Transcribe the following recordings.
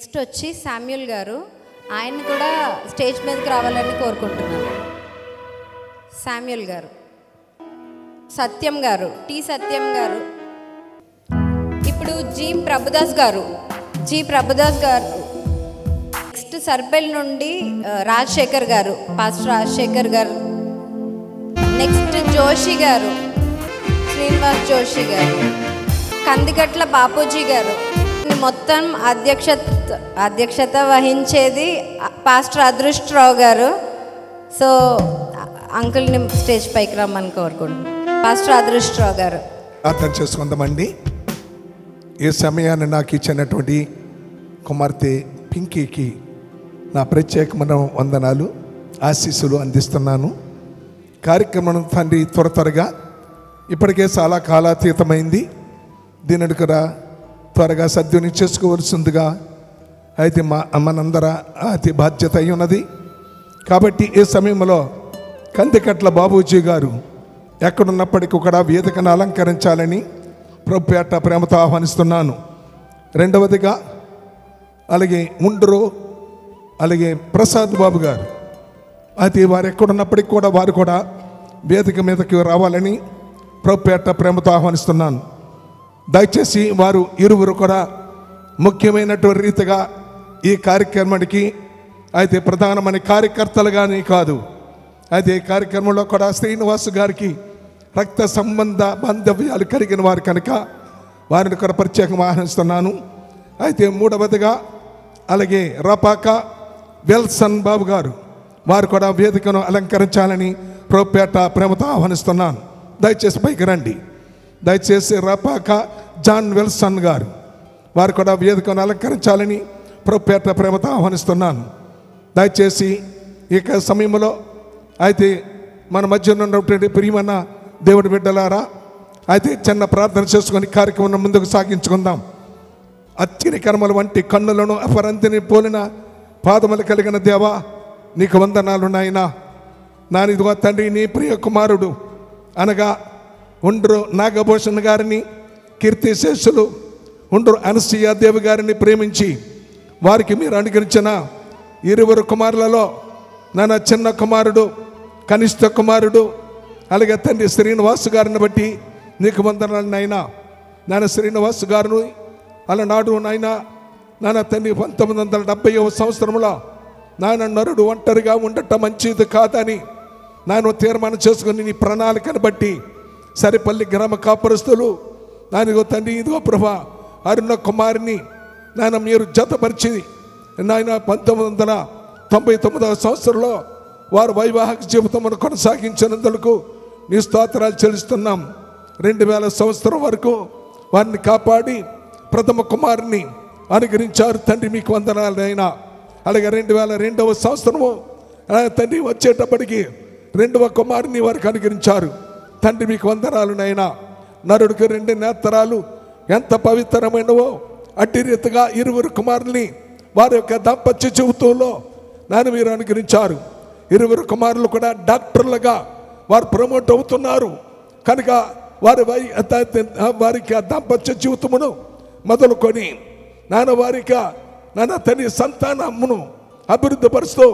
Next వచ్చి Samuel గారు, ఆయన కూడా స్టేజ్ మీదకి రావాలని కోరుకుంటున్నాను. శామ్యూల్ గారు. సత్యం గారు, టి సత్యం గారు. ఇప్పుడు జి ప్రభుదాస్ గారు. నెక్స్ట్ సర్పల్ నుండి రాజశేఖర్ గారు, పాస్టర్ రాజశేఖర్ గారు. నెక్స్ట్ జోషి గారు, శ్రీనివాస్ జోషి గారు. కందిగట్ల బాపూజీ గారు. మొత్తం అధ్యక్షత వహించేది పాస్టర్ అదృష్టరావు గారు. సో అంకుల్ని స్టేజ్ పైకి రమ్మని కోరుకుంటున్నాను. పాస్టర్ అదృష్టరావు గారు. అర్థం చేసుకుందామండి. ఈ సమయాన్ని నాకు ఇచ్చినటువంటి కుమార్తె పింకీకి నా ప్రత్యేకమైన వందనాలు, ఆశీస్సులు అందిస్తున్నాను. కార్యక్రమం తండ్రి త్వరగా ఇప్పటికే చాలా కాలాతీతమైంది. దీనిని కూడా త్వరగా సద్వినియోగం చేసుకోవలసిందిగా అయితే మనందర అతి బాధ్యత అయి ఉన్నది. కాబట్టి ఈ సమయంలో కందికట్ల బాబూజీ గారు ఎక్కడున్నప్పటికీ కూడా వేదికను అలంకరించాలని ప్రభుపేట ప్రేమతో ఆహ్వానిస్తున్నాను. రెండవదిగా అలాగే ముండ్రు అలాగే ప్రసాద్ బాబు గారు, అయితే వారు ఎక్కడున్నప్పటికీ కూడా వారు కూడా వేదిక మీదకి రావాలని ప్రభుపేట ప్రేమతో ఆహ్వానిస్తున్నాను. దయచేసి వారు ఇరువురు కూడా ముఖ్యమైనటువంటి రీతిగా ఈ కార్యక్రమానికి అయితే ప్రధానమైన కార్యకర్తలుగానే కాదు, అయితే ఈ కార్యక్రమంలో కూడా శ్రీనివాస్ గారికి రక్త సంబంధ బాంధవ్యాలు కలిగిన వారు కనుక వారిని కూడా ప్రత్యేకంగా ఆహ్వానిస్తున్నాను. అయితే మూడవదిగా అలాగే రపాక వెల్సన్ బాబు గారు, వారు కూడా వేదికను అలంకరించాలని ప్రభుపేట ప్రేమతో ఆహ్వానిస్తున్నాను. దయచేసి పైకి రండి. దయచేసి రపాక జాన్ వెల్సన్ గారు, వారు కూడా వేదికను అలంకరించాలని ప్రభుపేట ప్రేమతో ఆహ్వానిస్తున్నాను. దయచేసి ఇక సమయంలో అయితే మన మధ్య ఉన్నటువంటి ప్రియమైన దేవుడి బిడ్డలారా, అయితే చిన్న ప్రార్థన చేసుకొని కార్యక్రమం ముందుకు సాగించుకుందాం. అత్తిని కర్మల వంటి కన్నులను అపరంతిని పోలిన పాదములు కలిగిన దేవా, నీకు వందనాలు నాయనా. నానిదిగో తండ్రి, నీ ప్రియ కుమారుడు అనగా ఉండ్రు నాగభూషణ్ గారిని, కీర్తిశేషులు ఉండ్రు అనసూయ దేవి గారిని ప్రేమించి వారికి మీరు అనుగ్రహించిన ఇరువురు కుమారులలో నాన్న చిన్న కుమారుడు, కనిష్ట కుమారుడు అలాగే తండ్రి శ్రీనివాస్ గారిని బట్టి నీకు వందనాలు నాయనా. నాన్న శ్రీనివాస్ గారిని అలనాడు నాన్న తండ్రి 1970వ సంవత్సరంలో నాన్న నరుడు ఒంటరిగా ఉండటం మంచిది కాదని నాన్న తీర్మానం చేసుకుని నీ ప్రణాళికను బట్టి సరిపల్లి గ్రామ కాపురస్తులు నాయనగో తండ్రి ఇదిగో ప్రభా అరుణ కుమారిని నాయన మీరు జతపరిచి నాయన 1999వ సంవత్సరంలో వారు వైవాహిక జీవితమును కొనసాగించినందుకు నీ స్తోత్రాలు చెల్లిస్తున్నాం. 2000 సంవత్సరం వరకు వారిని కాపాడి ప్రథమ కుమారుని అనుగ్రహించారు తండ్రి, మీకు వందనాలు అయినా. అలాగే 2002వ సంవత్సరము తండ్రి వచ్చేటప్పటికి 2వ కుమారుని వారికి అనుగ్రహించారు తండ్రి, మీకు వందనాలు నైనా. నరుడికి 2 నేత్రాలు ఎంత పవిత్రమైనవో అట్టి రీతిగా ఇరువురు కుమారుల్ని వారి యొక్క దాంపత్య జీవితంలో నాన్న మీరు అనుగ్రహించారు. ఇరువురు కుమారులు కూడా డాక్టర్లుగా వారు ప్రమోట్ అవుతున్నారు కనుక వారికి దాంపత్య జీవితమును మొదలుకొని వారికి తన సంతానమును అభివృద్ధి పరుస్తూ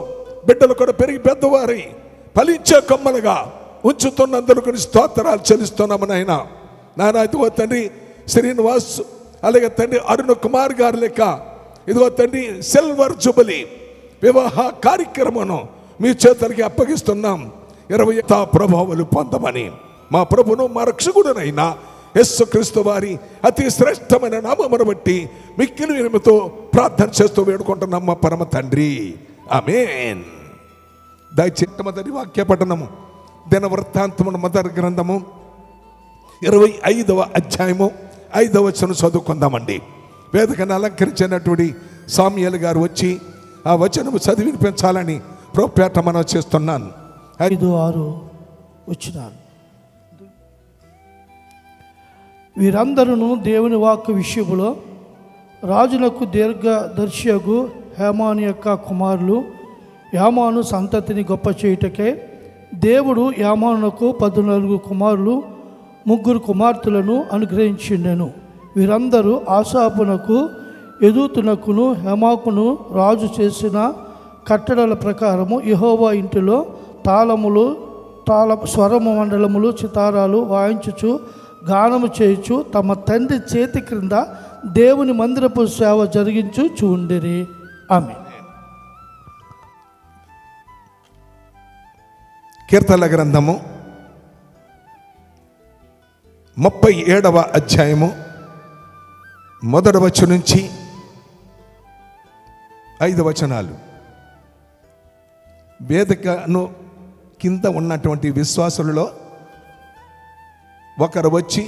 బిడ్డలు కూడా పెరిగి పెద్దవారి ఫలించే కొమ్మలుగా ఉంచుతున్నందుకు స్తోత్రాలు చెల్లిస్తున్నాము నాయన. ఇదిగో తండ్రి శ్రీనివాస్ అలాగే తండ్రి అరుణ కుమార్ గారి లెక్క ఇదిగో తండ్రి సిల్వర్ జూబిలీ వివాహ కార్యక్రమం మీ చేతులకి అప్పగిస్తున్నాం. 20 ప్రభావాలు పొందమని మా ప్రభును మా రక్షకుడునైనా యేసుక్రీస్తు వారి అతి శ్రేష్టమైన నామమును బట్టి మిక్కిలి వినయంతో ప్రార్థన చేస్తూ వేడుకుంటున్నాం మా పరమ తండ్రి, ఆమేన్. దయచేసి మొదటి వాక్య పఠనము దినవృత్తాంతముల మొదటి గ్రంథము 25వ అధ్యాయము 5వ వచనం చదువుకుందామండి. వేదికను అలంకరించినటువంటి సామ్యూయల్ గారు వచ్చి ఆ వచనము చదివి వినిపించాలని ప్రభుపేట మనం చేస్తున్నాను. 5-6 వచ్చినాను. వీరందరూ దేవుని వాక్కు విషయములో రాజులకు దీర్ఘదర్శియగు హేమాను యొక్క కుమారులు. యామాను సంతతిని గొప్ప చేయుటకే దేవుడు యామానుకు 14 కుమారులు 3 కుమార్తెలను అనుగ్రహించిండెను. వీరందరూ ఆసాపునకు ఎదుతునకును హెమాకును రాజు చేసిన కట్టడల ప్రకారము యెహోవా ఇంటిలో తాళములు స్వరము మండలములు చితారాలు వాయించుచు గానము చేయుచు తమ తండ్రి చేతి క్రింద దేవుని మందిరపు సేవ జరిగించు చూండిరి. ఆమేన్. కీర్తనల గ్రంథము 37వ అధ్యాయము 1వ వచనం నుంచి 5 వచనాలు. వేదికను కింద ఉన్నటువంటి విశ్వాసులలో ఒకరు వచ్చి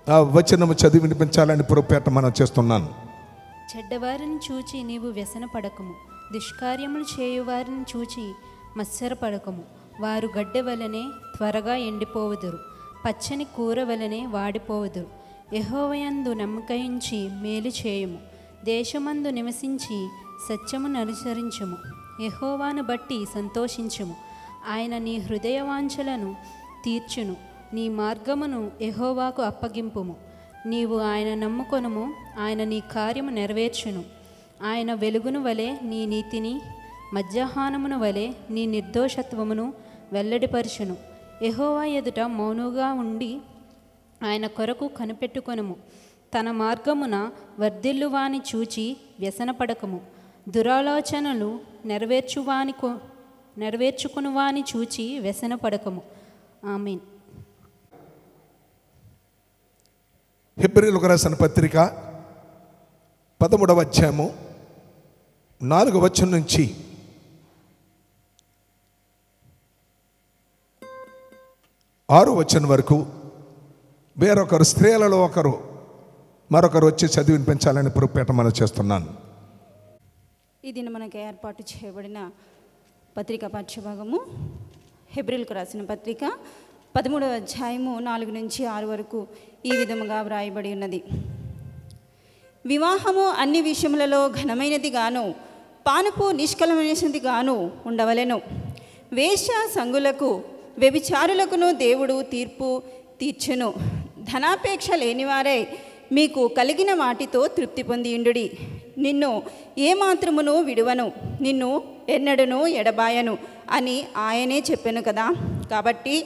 ఆ వచనము చదివి వినిపించాలని పొరపాటు మనం చేస్తున్నాను. చెడ్డవారిని చూచి నీవు వ్యసన పడకము, దుష్కార్యములు చేయువారిని చూచి మత్సరపడకము. వారు గడ్డె వలనే త్వరగా ఎండిపోవుదురు, పచ్చని కూర వలనే వాడిపోవుదురు. యెహోవాయందు నమ్మకయించి మేలు చేయుము, దేశమందు నివసించి సత్యమును అనుసరించుము. యెహోవాను బట్టి సంతోషించుము, ఆయన నీ హృదయ వాంఛలను తీర్చును. నీ మార్గమును యెహోవాకు అప్పగింపుము, నీవు ఆయన నమ్ముకొనుము, ఆయన నీ కార్యము నెరవేర్చును. ఆయన వెలుగును వలె నీ నీతిని, మధ్యాహ్నమును వలె నీ నిర్దోషత్వమును వెల్లడిపరచును. యెహోవా ఎదుట మౌనుగా ఉండి ఆయన కొరకు కనిపెట్టుకొనుము. తన మార్గమున వర్ధిల్లువాని చూచి వ్యసనపడకము, దురాలోచనలు నెరవేర్చుకునివాని చూచి వ్యసనపడకము. ఆమేన్. హెబ్రీయులకు రాసిన పత్రిక 13వ అధ్యాయము 4వ వచనం నుంచి 6వ వచనం వరకు వేరొకరు స్త్రీలలో మరొకరు వచ్చి చదివి వినిపించాలని పొరపాట మనం చేస్తున్నాను. ఇది మనకు ఏర్పాటు చేయబడిన పత్రిక పాఠ్యభాగము హెబ్రీయులకు రాసిన పత్రిక 13వ అధ్యాయము 4 నుంచి 6 వరకు ఈ విధముగా వ్రాయబడి ఉన్నది. వివాహము అన్ని విషయములలో ఘనమైనది గాను పానుపు నిష్కలమైనది గాను ఉండవలెను. వేశ్య సంగులకు వ్యభిచారులకును దేవుడు తీర్పు తీర్చును. ధనాపేక్ష లేనివారే మీకు కలిగిన వాటితో తృప్తి పొందియుండుడి. నిన్ను ఏమాత్రమును విడువను, నిన్ను ఎన్నడను ఎడబాయను అని ఆయనే చెప్పాను కదా. కాబట్టి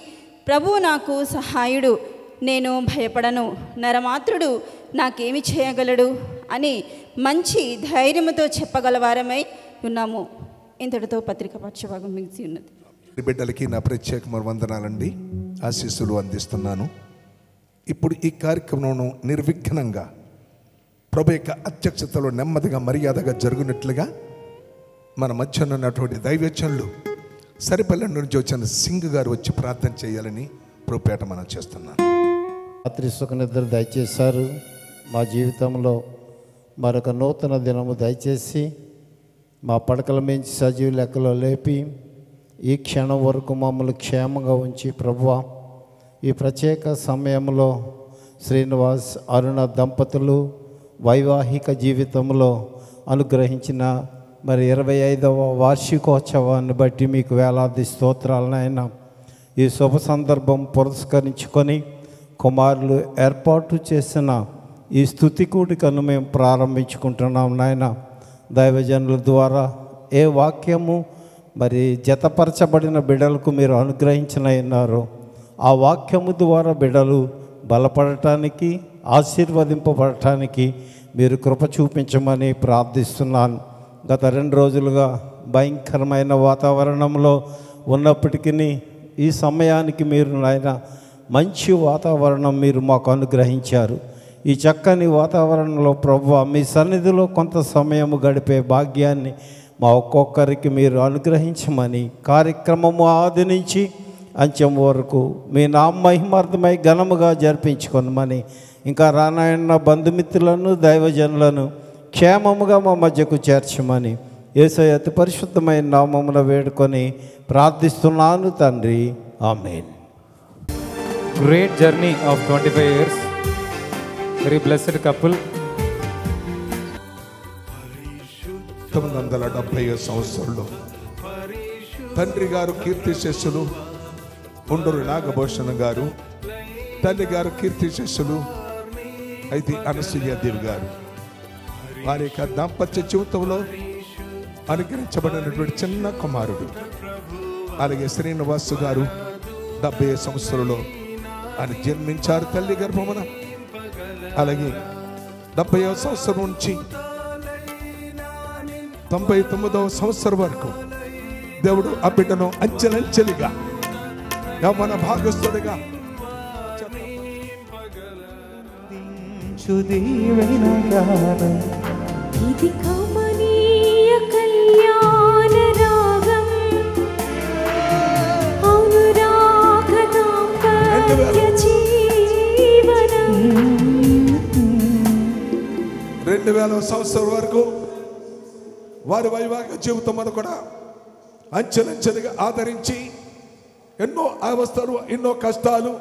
ప్రభువు నాకు సహాయుడు, నేను భయపడను, నరమాత్రుడు నాకేమి చేయగలడు అని మంచి ధైర్యముతో చెప్పగలవారమై ఉన్నాము. ఇంతటితో పత్రిక పాఠ్యభాగం ముగిసి ఉన్నది. బిడ్డలకి నా ప్రత్యేకమైన వందనాలండి, ఆశీస్సులు అందిస్తున్నాను. ఇప్పుడు ఈ కార్యక్రమం నిర్విఘ్నంగా ప్రభు యొక్క అధ్యక్షతలో నెమ్మదిగా మర్యాదగా జరుగునట్లుగా మన మధ్యన ఉన్నటువంటి దైవజనులు సరిపల్లి నుంచి వచ్చిన సింగ్ గారు వచ్చి ప్రార్థన చేయాలని ప్రభుపేట మనం చేస్తున్నాను. రాత్రి సుఖనిద్ర దయచేశారు. మా జీవితంలో మరొక నూతన దినము దయచేసి మా పడకల మించి సజీవ లెక్కలో లేపి ఈ క్షణం వరకు మమ్మల్ని క్షేమంగా ఉంచి ప్రభువా, ఈ ప్రత్యేక సమయంలో శ్రీనివాస్ అరుణ దంపతులు వైవాహిక జీవితంలో అనుగ్రహించిన మరి 25వ వార్షికోత్సవాన్ని బట్టి మీకు వేలాది స్తోత్రాలనైనా ఈ శుభ సందర్భం పురస్కరించుకొని కుమారులు ఏర్పాటు చేసిన ఈ స్తుతి కూడికను మేము ప్రారంభించుకుంటున్నాం నాయన. దైవజనుల ద్వారా ఏ వాక్యము మరి జతపరచబడిన బిడ్డలకు మీరు అనుగ్రహించనన్నారు, ఆ వాక్యము ద్వారా బిడ్డలు బలపడటానికి ఆశీర్వదింపబడటానికి మీరు కృప చూపించమని ప్రార్థిస్తున్నాను. గత 2 రోజులుగా భయంకరమైన వాతావరణంలో ఉన్నప్పటికీ ఈ సమయానికి మీరు నాయన మంచి వాతావరణం మీరు మాకు అనుగ్రహించారు. ఈ చక్కని వాతావరణంలో ప్రభువా మీ సన్నిధిలో కొంత సమయం గడిపే భాగ్యాన్ని మా ఒక్కొక్కరికి మీరు అనుగ్రహించమని, కార్యక్రమము ఆది నుంచి అంత్యం వరకు మీ నామహిమార్థమై ఘనముగా జరిపించుకొనమని, ఇంకా రానాయన్న బంధుమిత్రులను దైవజనులను క్షేమముగా మా మధ్యకు చేర్చమని యేసయ్య అతి పరిశుద్ధమైన నామమున వేడుకొని ప్రార్థిస్తున్నాను తండ్రి. ఆమేన్. Great journey of 25 years. Very blessed couple. 1970 సంవత్సరంలో తండ్రి గారు కీర్తి శిష్యులు ఉండూరు నాగభూషణ గారు, తల్లి గారు కీర్తి శిష్యులు అయితే అనసూయాదేవి గారు. వారి యొక్క దాంపత్య జీవితంలో అనుగ్రహించబడినటువంటి చిన్న కుమారుడు. అలాగే శ్రీనివాసు గారు 70 సంవత్సరంలో ఆయన జన్మించారు తల్లి గర్భమున. అలాగే 70వ సంవత్సరం నుంచి 99వ సంవత్సరం వరకు దేవుడు ఆ బిడ్డను అంచెలంచెలిగా యవ్వన భాగస్థుడిగా ఇది కమనీయ కళ్యాణ రాగం అనురాగ దాంపత్య జీవనం. 2000వ సంవత్సరం వరకు వారి వైవాహిక జీవితం కూడా అంచెలంచెలుగా ఆదరించి ఎన్నో అవస్థలు, ఎన్నో కష్టాలు,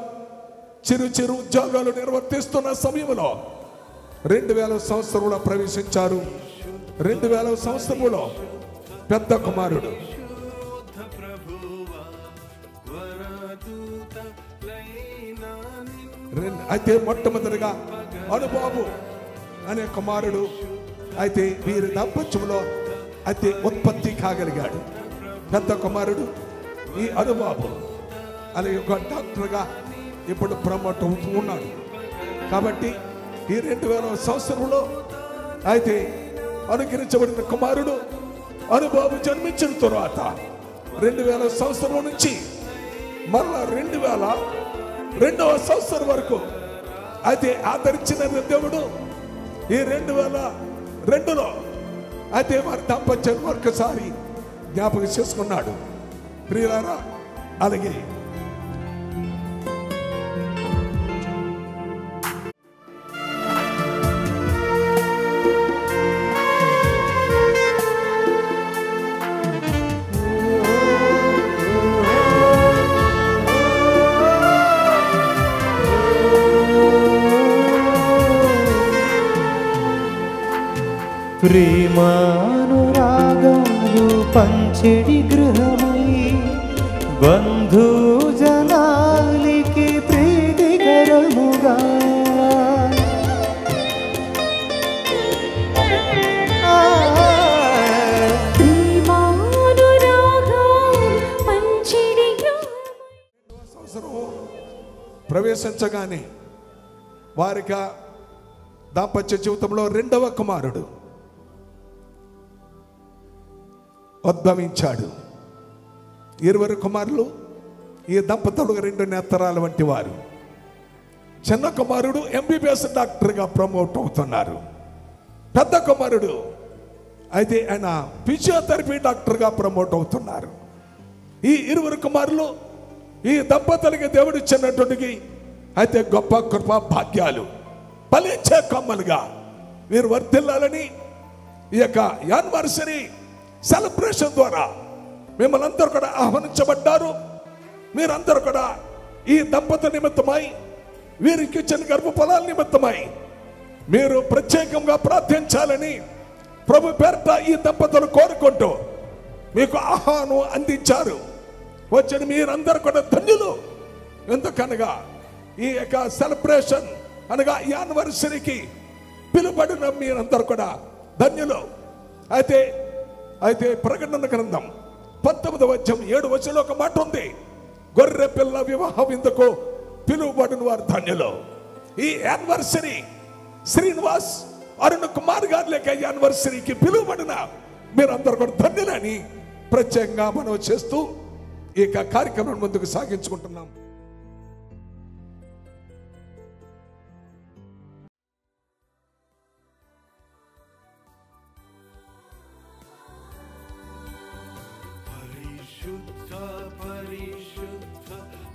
చిరు చిరు ఉద్యోగాలు నిర్వర్తిస్తున్న సమయంలో 2000వ సంవత్సరంలో ప్రవేశించారు. 2000వ సంవత్సరంలో పెద్ద కుమారుడు అయితే మొట్టమొదటిగా అనుబాబు అనే కుమారుడు అయితే వీరి దాంపత్యంలో అయితే ఉత్పత్తి కాగలిగాడు. పెద్ద కుమారుడు ఈ అనుబాబు అలాగే ఒక డాక్టర్గా ఇప్పుడు ప్రమోట్ అవుతూ ఉన్నాడు. కాబట్టి ఈ 2000వ సంవత్సరంలో అయితే అనుకరించబడిన కుమారుడు అనుబాబు జన్మించిన తరువాత 2000వ సంవత్సరం నుంచి మరలా 2002వ సంవత్సరం వరకు అయితే ఆదరించిన దేవుడు ఈ 2002లో అయితే వారి దాంపత్యం ఒక్కసారి జ్ఞాపకం చేసుకున్నాడు. ప్రియులారా, అలాగే ప్రేమానురాగాలు పంచెడి గృహమై బంధుజనాలికి ప్రీతికరముగా ప్రవేశించగానే వారికి దాంపత్య జీవితంలో 2వ కుమారుడు ఉద్భవించాడు. 20 కుమారులు ఈ దంపతులకు 2 నేత్రాల వంటి వారు. చిన్న కుమారుడు ఎంబీబీఎస్ డాక్టర్గా ప్రమోట్ అవుతున్నారు. పెద్ద కుమారుడు అయితే ఆయన ఫిజియోథెరపీ డాక్టర్గా ప్రమోట్ అవుతున్నారు. ఈ 20 కుమారులు ఈ దంపతులకి దేవుడు ఇచ్చినటువంటి అయితే గొప్ప కృప భాగ్యాలు ఫలించే కొమ్మలుగా వీరు వర్ధిల్లాలని ఈ యొక్క యానివర్సరీ సెలబ్రేషన్ ద్వారా మిమ్మల్ని అందరూ కూడా ఆహ్వానించబడ్డారు. మీరందరూ కూడా ఈ దంపతుల నిమిత్తమై వీరికి ఇచ్చిన గర్భఫలాల నిమిత్తమై మీరు ప్రత్యేకంగా ప్రార్థించాలని ప్రభు పేరిట ఈ దంపతులు కోరుకుంటూ మీకు ఆహ్వానం అందించారు. వచ్చిన మీరందరూ కూడా ధన్యులు. ఎందుకనగా ఈ యొక్క సెలబ్రేషన్ అనగా ఈ యానివర్సరీకి పిలువబడిన మీరందరూ కూడా ధన్యులు. అయితే ప్రకటన గ్రంథం 19వ అధ్యాయం 7వ వచనంలో ఒక మాట ఉంది, గొర్రె పిల్ల వివాహ విందుకు పిలువబడిన వారు ధన్యులు. ఈ యానివర్సరీ శ్రీనివాస్ అరుణ్ కుమార్ గారి లేక యానివర్సరీకి పిలువబడిన మీరందరూ కూడా ధన్యులని ప్రత్యేకంగా మనం చేస్తూ ఈ కార్యక్రమం ముందుకు సాగించుకుంటున్నాం.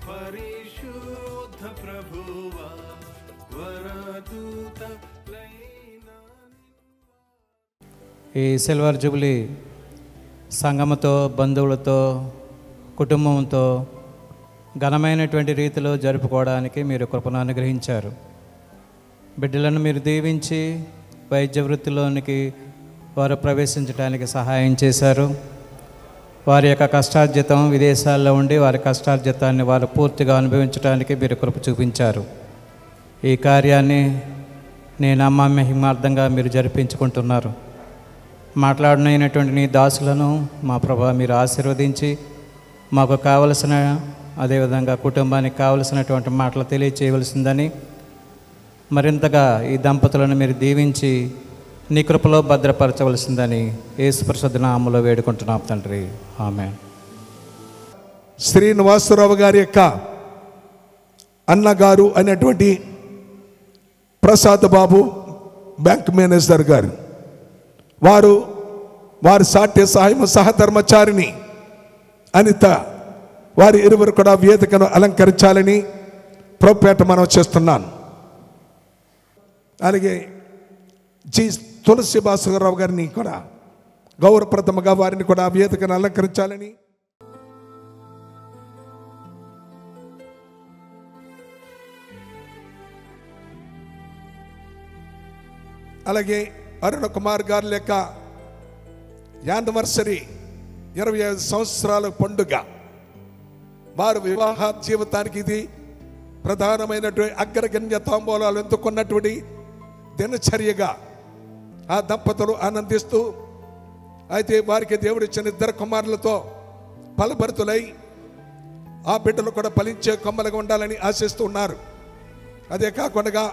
పరిశుద్ధ ప్రభువా వరదూత. ఈ సిల్వర్ జూబ్లీ సంఘముతో, బంధువులతో, కుటుంబంతో ఘనమైనటువంటి రీతిలో జరుపుకోవడానికి మీరు కృపను అనుగ్రహించారు. బిడ్డలను మీరు దీవించి వైద్య వృత్తిలోనికి వారు ప్రవేశించడానికి సహాయం చేశారు. వారి యొక్క కష్టార్జితం విదేశాల్లో ఉండి వారి కష్టార్జితాన్ని వారు పూర్తిగా అనుభవించడానికి మీరు కృప చూపించారు. ఈ కార్యాన్ని నీ నామ మహిమార్థంగా మీరు జరిపించుకుంటున్నారు. మాట్లాడినటువంటి నీ దాసులను మా ప్రభా మీరు ఆశీర్వదించి మాకు కావలసిన, అదేవిధంగా కుటుంబానికి కావలసినటువంటి మాటలు తెలియచేయవలసిందని, మరింతగా ఈ దంపతులను మీరు దీవించి నీ కృపలో భద్రపరచవలసిందని యేసు పరిశుద్ధ నామములో వేడుకుంటున్నాం తండ్రి. ఆమేన్. శ్రీనివాసరావు గారి యొక్క అన్నగారు అనేటువంటి ప్రసాద్ బాబు బ్యాంక్ మేనేజర్ గారు, వారి సాఠ్య సహాయం సహధర్మచారిణి అనిత, వారి ఇరువురు కూడా వేదికను అలంకరించాలని ప్రభుపేట మనం చేస్తున్నాను. అలాగే జి తులసి భాస్కరరావు గారిని కూడా గౌరవప్రథమగా వారిని కూడా వేదికను అలంకరించాలని, అలాగే అరుణ కుమార్ గారి యొక్క యానివర్సరీ 25 సంవత్సరాల పండుగ, వారు వివాహ జీవితానికి ఇది ప్రధానమైనటువంటి అగ్రగణ్య తాంబూలాలు ఎందుకున్నటువంటి దినచర్యగా ఆ దంపతులు ఆనందిస్తూ, అయితే వారికి దేవుడు ఇచ్చిన 2 కుమారులతో ఫలభరితులై ఆ బిడ్డలు కూడా ఫలించే కొమ్మలుగా ఉండాలని ఆశిస్తూ ఉన్నారు. అదే కాకుండా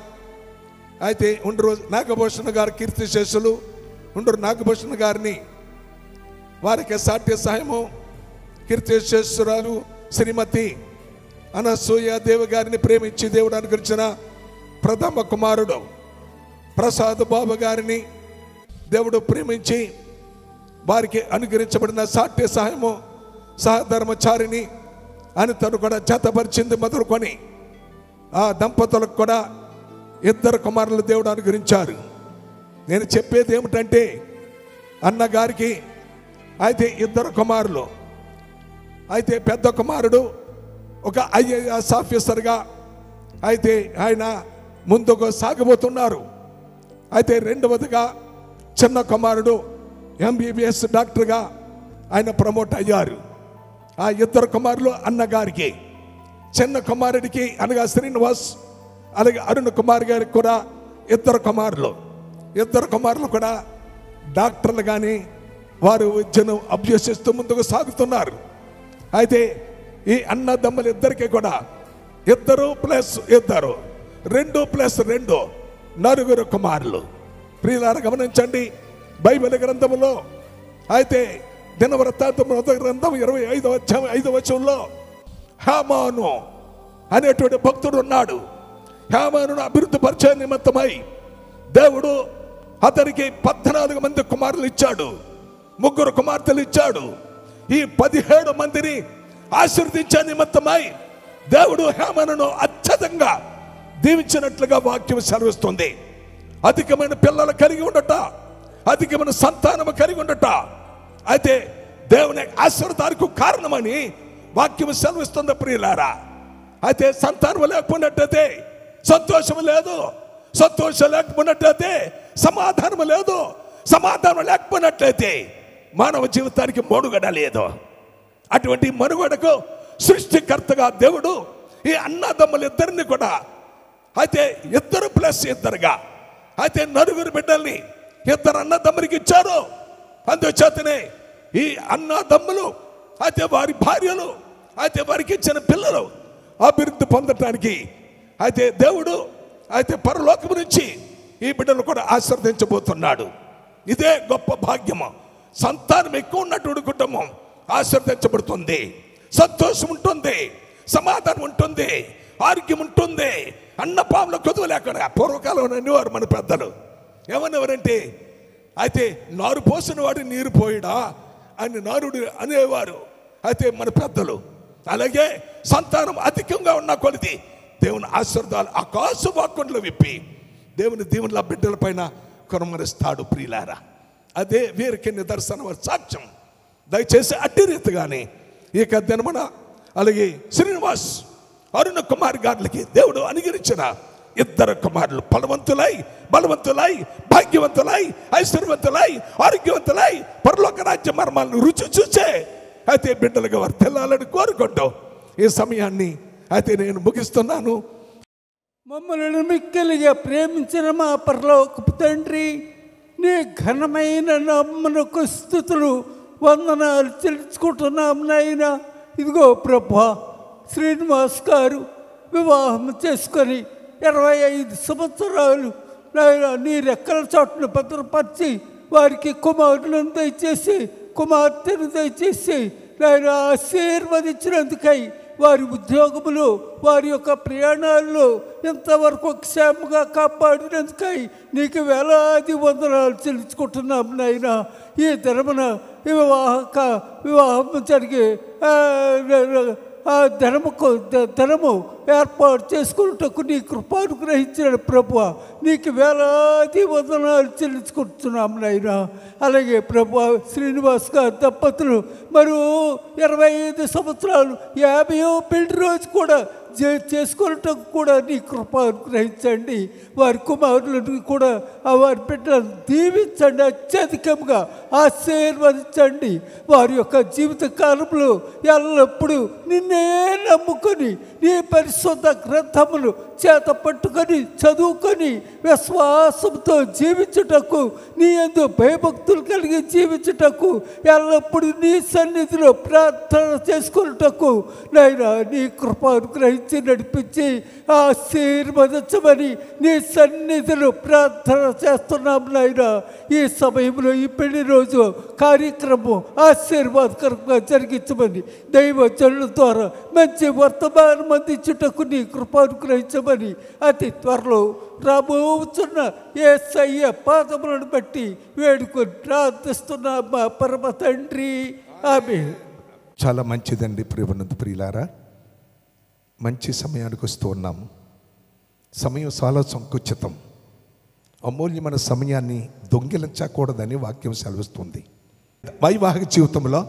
అయితే ఉండ్రు నాగభూషణ గారు కీర్తిశేషులు ఉండ్రు నాగభూషణ గారిని, వారికి సాఠ్య సహాయము కీర్తిశేషురాలు శ్రీమతి అనసూయ దేవి గారిని ప్రేమించి దేవుడు అనుగ్రహించిన ప్రథమ కుమారుడు ప్రసాద్ బాబు గారిని దేవుడు ప్రేమించి వారికి అనుగ్రహించబడిన సాఠ్య సహాయము సహధర్మచారిని అనితను కూడా జతపరిచింది మొదలుకొని ఆ దంపతులకు కూడా 2 కుమారులు దేవుడు అనుగ్రహించారు. నేను చెప్పేది ఏమిటంటే, అన్నగారికి అయితే 2 కుమారులు, అయితే పెద్ద కుమారుడు ఒక IAS ఆఫీసర్గా అయితే ఆయన ముందుకు సాగబోతున్నారు. అయితే రెండవదిగా చిన్న కుమారుడు MBBS డాక్టర్గా ఆయన ప్రమోట్ అయ్యారు. ఆ 2 కుమారులు అన్నగారికి, చిన్న కుమారుడికి అనగా శ్రీనివాస్, అలాగే అరుణ్ కుమార్ గారికి కూడా 2 కుమారులు కూడా డాక్టర్లు కానీ వారు విద్యను అభ్యసిస్తూ ముందుకు సాగుతున్నారు. అయితే ఈ అన్నదమ్ములు ఇద్దరికి కూడా 2+2 2+2 9 కుమారులు. ప్రియులారా గమనించండి, బైబిల్ గ్రంథంలో అయితే దినవృత్తాంతం గ్రంథం 25వ అధ్యాయం 5వ వచనంలో హామాను అనేటువంటి భక్తుడు ఉన్నాడు. హామానును అభివృద్ధి పరిచయ నిమిత్తమై దేవుడు అతనికి 14 మంది కుమారులు ఇచ్చాడు, 3 కుమార్తెలు ఇచ్చాడు. ఈ 17 మందిని ఆశీర్వదించే నిమిత్తమై దేవుడు హామానును అత్యధికంగా దీవించినట్లుగా వాక్యం సెలవిస్తుంది. అధికమైన పిల్లలు కలిగి ఉండట, అధికమైన సంతానము కలిగి ఉండట అయితే దేవుని ఆశీర్వాదానికి కారణమని వాక్యం సెలవిస్తుంది. ప్రియులారా, అయితే సంతానం లేకపోయినట్టయితే సంతోషం లేదు, సంతోషం లేకపోయినట్లయితే సమాధానం లేదు, సమాధానం లేకపోయినట్లయితే మానవ జీవితానికి మనుగడ లేదు. అటువంటి మనుగడకు సృష్టికర్తగా దేవుడు ఈ అన్నదమ్ములు ఇద్దరిని కూడా అయితే 2+2గా అయితే 9 బిడ్డల్ని 2 అన్నదమ్ములకి ఇచ్చారు. అందుచేతనే ఈ అన్నదమ్ములు అయితే వారి భార్యలు అయితే వారికి ఇచ్చిన పిల్లలు అభివృద్ధి పొందటానికి అయితే దేవుడు అయితే పరలోకము నుంచి ఈ బిడ్డలు కూడా ఆశీర్వదించబోతున్నాడు. ఇదే గొప్ప భాగ్యము. సంతానం ఎక్కువ ఉన్నటువంటి కుటుంబం ఆశీర్వదించబడుతుంది, సంతోషం ఉంటుంది, సమాధానం ఉంటుంది, ఆరోగ్యం ఉంటుంది. అన్న పాముల కొదువు లేకుండా పూర్వకాలం అనేవారు మన పెద్దలు. ఏమనేవారంటే, అయితే నారు పోసిన వాడు నీరు పోయిడా అని నారుడు అనేవారు అయితే మన పెద్దలు. అలాగే సంతానం అధికంగా ఉన్న కొలిది దేవుని ఆశీర్వాదాలు ఆకాశ వాక్కుండలు విప్పి దేవుని దీవెనల బిడ్డల పైన కొనమరిస్తాడు. ప్రియులారా, అదే వీరికి నిదర్శన సాక్ష్యం. దయచేసి అట్టి రీతిగానే ఇక దినమున అలాగే శ్రీనివాస్ అరుణ కుమార్ గారికి దేవుడు అనుగ్రహించిన 2 కుమారులు బలవంతులై భాగ్యవంతులై ఐశ్వర్యవంతులై ఆరోగ్యవంతులై పరలోక రాజ్య మర్మాలను రుచి చూసే అయితే బిడ్డలుగా వారు తెల్లాలని కోరుకుంటూ ఈ సమయాన్ని అయితే నేను ముగిస్తున్నాను. మమ్మల్ని మిక్కిలిగా ప్రేమించిన మా పరలోకపు తండ్రి, నీ ఘనమైన నామమునకు స్తుతులు వందనాలు చెల్లించుకుంటున్నాం నాయనా. ఇదిగో ప్రభా, శ్రీనివాస్ గారు వివాహం చేసుకొని 25 సంవత్సరాలు నాయన నీ రెక్కల చోటును భద్రపరిచి వారికి కుమారులను దయచేసి కుమార్తెను దయచేసి నాయన ఆశీర్వదించినందుకై వారి ఉద్యోగములు వారి యొక్క ప్రయాణాల్లో ఎంతవరకు క్షేమంగా కాపాడినందుకై నీకు వేలాది వందనాలు చెల్లించుకుంటున్నాం నాయన. ఈ ధనమున వివాహం జరిగే ఆ ధనము ఏర్పాటు చేసుకున్నటకు నీ కృపానుగ్రహించిన ప్రభువా, నీకు వేలాది వందనాలు చెల్లించుకుంటున్నాం నాయన. అలాగే ప్రభువా, శ్రీనివాస్ గారి దంపతులు మరో 25 సంవత్సరాలు 50వ పెళ్లి రోజు కూడా చేసుకున్నటకు కూడా నీ కృప అనుగ్రహించండి. వారి కుమారులను కూడా వారి బిడ్డలను దీవించండి, అత్యధికంగా ఆశీర్వదించండి. వారి యొక్క జీవిత కాలంలో ఎల్లప్పుడూ నిన్నే నమ్ముకొని నీ పరిశుద్ధ గ్రంథములు చేత పట్టుకొని చదువుకొని విశ్వాసంతో జీవించుటకు, నీ యందు భయభక్తులు కలిగి జీవించుటకు, ఎల్లప్పుడూ నీ సన్నిధిలో ప్రార్థన చేసుకున్నటకు నాయనా నీ కృప అనుగ్రహించి నడిపించి ఆశీర్వదించమని నీ సన్నిధిలో ప్రార్థన చేస్తున్నాం నాయనా. ఈ సమయంలో ఈ పెళ్లి రోజు కార్యక్రమం ఆశీర్వాదకరంగా జరిగించమని దైవజనుల ద్వారా మంచి వర్తమానం అందించుటకు నీ కృప అనుగ్రహించమని అతి త్వరలో రాబోతున్న యేసయ్య పాదములను బట్టి వేడుకొని ప్రార్థిస్తున్నా మా పరమ తండ్రి, ఆమేన్. చాలా మంచిదండి ప్రియలారా. మంచి సమయానికి వస్తూ ఉన్నాము. సమయం చాలా సంకుచితం. అమూల్యమైన సమయాన్ని దొంగిలించకూడదని వాక్యం సెలవిస్తుంది. వైవాహిక జీవితంలో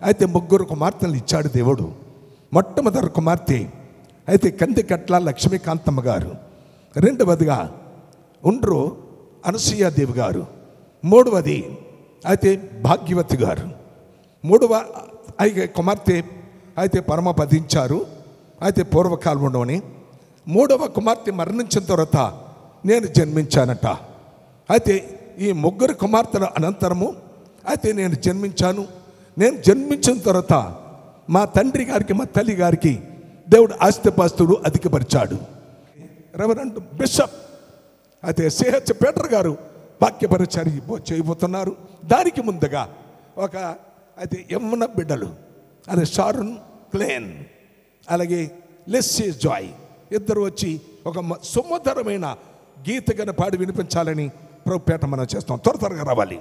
అయితే 3 కుమార్తెలు ఇచ్చాడు దేవుడు. మొట్టమొదటి కుమార్తె అయితే కందికట్ల లక్ష్మీకాంతమ్మ గారు, రెండవదిగా ఉండ్రు అనసూయాదేవి గారు, మూడవది అయితే భాగ్యవతి గారు, మూడవ కుమార్తె అయితే పరమపదించారు. అయితే పూర్వకాలంలోని మూడవ కుమార్తె మరణించిన తర్వాత నేను జన్మించానట. అయితే ఈ 3 కుమార్తెల అనంతరము అయితే నేను జన్మించాను. నేను జన్మించిన తర్వాత మా తండ్రి గారికి మా తల్లి గారికి దేవుడు ఆస్తిపాస్తులు అధికపరిచాడు. రెవరెండ్ బిషప్ అయితే సిహెచ్ పీటర్ గారు వాక్యపరిచర్య చేయబోతున్నారు. దానికి ముందుగా ఒక అయితే యమున బిడ్డలు అదే షారున్ క్లేన్ అలాగే లెస్సీ జాయ్ ఇద్దరు వచ్చి ఒక సుమధురమైన గీతగన పాడి వినిపించాలని ప్రభుపేట మనం చేస్తాం. త్వరగా రావాలి.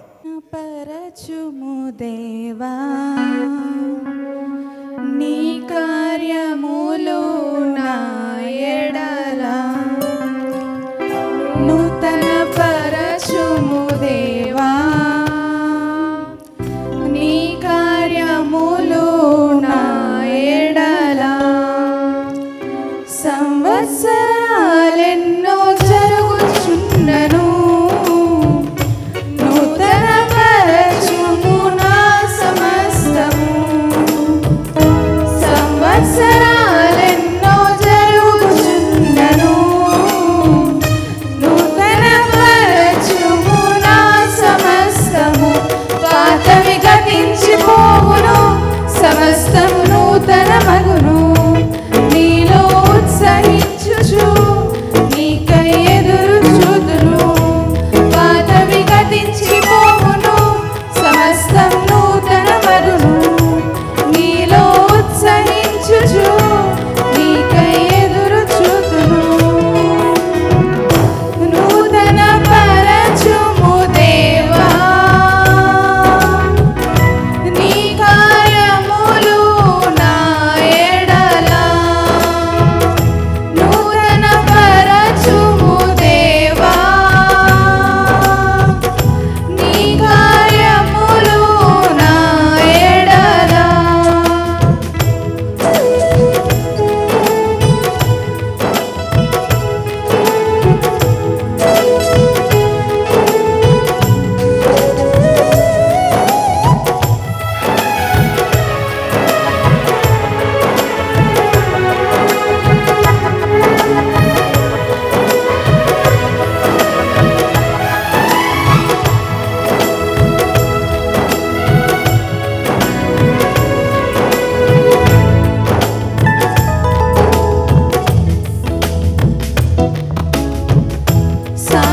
పరచుము దేవా నీ కార్యములు నా ఎడల నూతన పరచుము దేవా నీ కార్యములు నా ఎడల సంవత్సరాలెన్నో జరుగుచున్నను నూతన పరచుము నా సమస్తము సంవత్సరాలెన్నో జరుగుచున్నను నూతన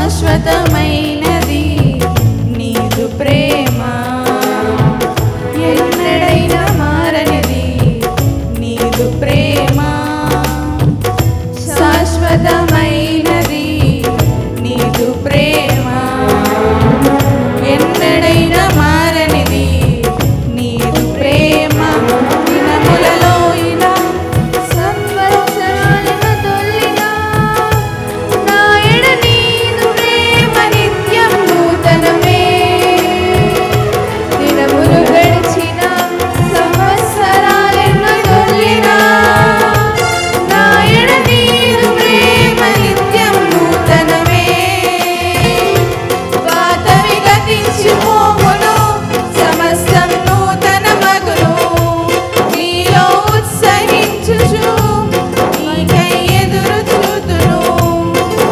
శాశ్వతమైనది నీదు ప్రేమ, ఎన్నడైనా మారనిది నీదు ప్రేమ, శాశ్వతమైనది నీదు ప్రేమ, ఎన్నడైనా మారనిది నీదు ప్రేమ. దినములలో ఇలా సంవత్సరాలను తొలినా నా ఎడ నీదు ప్రేమ నిత్యం నూతనమే. దినములు గడిచిన సంవత్సరాలను తొలినా నా ఎడ నీదు ప్రేమ నిత్యం నూతనమే. పాతవి గతించిపోవును, సమస్తం నూతన మగును. నీలో ఉత్సహించుచు నీకై ఎదురు చూతును.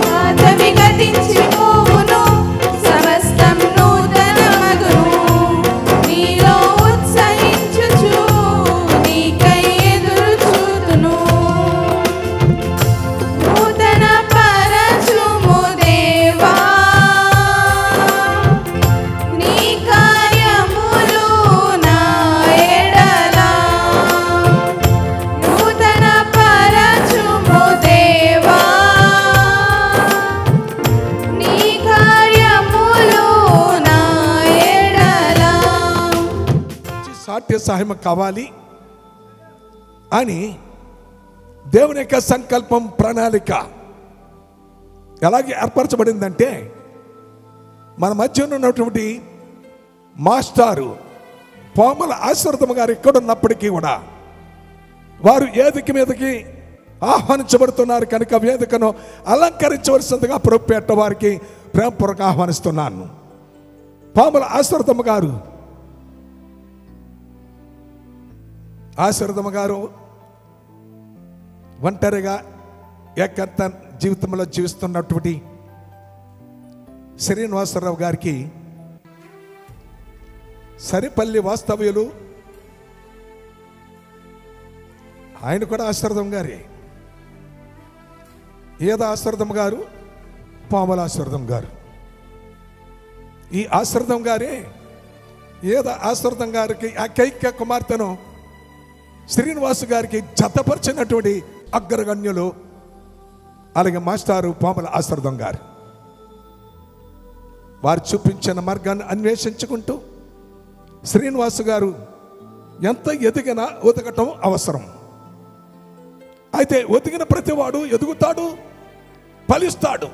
పాతవి గతించిపోవును, సమస్తం నూతన మగును. నీలో ఉత్సహించుచు నీకై ఎదురు చూతును. నూతన పరచుము దేవా, నీ కార్యములు నా ఎడల. నూతన పరచుము దేవా, నీ కార్యములు నా ఎడల. సాధ్య సహాయం కావాలి అని దేవుని యొక్క సంకల్పం, ప్రణాళిక ఎలాగే ఏర్పరచబడిందంటే, మన మధ్య ఉన్నటువంటి మాస్టారు పాముల ఆశీర్వదం గారు ఎక్కడున్నప్పటికీ కూడా వారు వేదిక మీదకి ఆహ్వానించబడుతున్నారు కనుక వేదికను అలంకరించవలసిందిగా ప్రొప్పేట వారికి ప్రేమపూర్వక ఆహ్వానిస్తున్నాను. పాముల ఆశీర్వదం గారు ఒంటరిగా ఏకర్త జీవితంలో జీవిస్తున్నటువంటి శ్రీనివాసరావు గారికి సరిపల్లి వాస్తవ్యులు ఆయన కూడా ఆశీర్వదం గారే. ఏదో ఆశీర్వదం గారు, పాముల ఆశీర్వదం గారు. ఈ ఆశీర్వదం గారే ఏదో ఆశీర్వదం గారికి ఏకైక కుమార్తెను శ్రీనివాస్ గారికి జతపరిచినటువంటి అగ్రగణ్యులు, అలాగే మాస్టారు పాముల ఆశీర్వదం గారు. వారు చూపించిన మార్గాన్ని అన్వేషించుకుంటూ శ్రీనివాస్ గారు ఎంత ఎదిగినా ఒదగటం అవసరం. అయితే ఒదిగిన ప్రతివాడు ఎదుగుతాడు, ఫలిస్తాడు.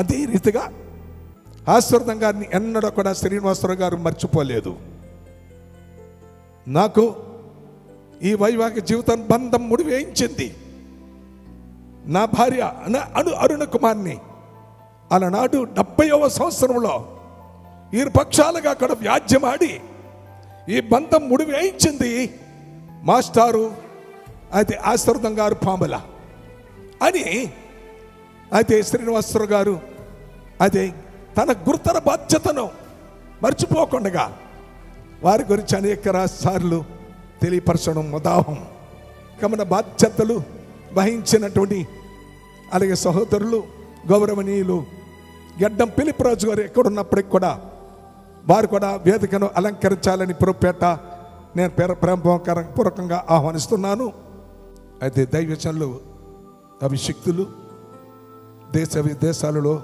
అదే రీతిగా ఆశీర్వదం గారిని ఎన్నడూ కూడా శ్రీనివాసరావు గారు మర్చిపోలేదు. నాకు ఈ వైవాహిక జీవితం బంధం ముడివేయించింది. నా భార్య అరుణ కుమార్ని అలనాడు 70వ సంవత్సరంలో ఇరు పక్షాలుగా అక్కడ వ్యాజ్యమాడి ఈ బంధం ముడివేయించింది మాస్టారు, అయితే ఆశీర్వదం గారు, పాముల అని. అయితే శ్రీనివాసరావు గారు అదే తన గురుతర బాధ్యతను మర్చిపోకుండా వారి గురించి అనేక సార్లు తెలియపరచడం ముదాహం. కమన బాధ్యతలు వహించినటువంటి అలాగే సహోదరులు గౌరవనీయులు గడ్డం పిలిపరాజు గారు ఎక్కడున్నప్పటికి కూడా వారు కూడా వేదికను అలంకరించాలని పురపేట నేను ప్రేమపూర్వకంగా ఆహ్వానిస్తున్నాను. అయితే దైవజనులు, అభిషిక్తులు దేశ విదేశాలలో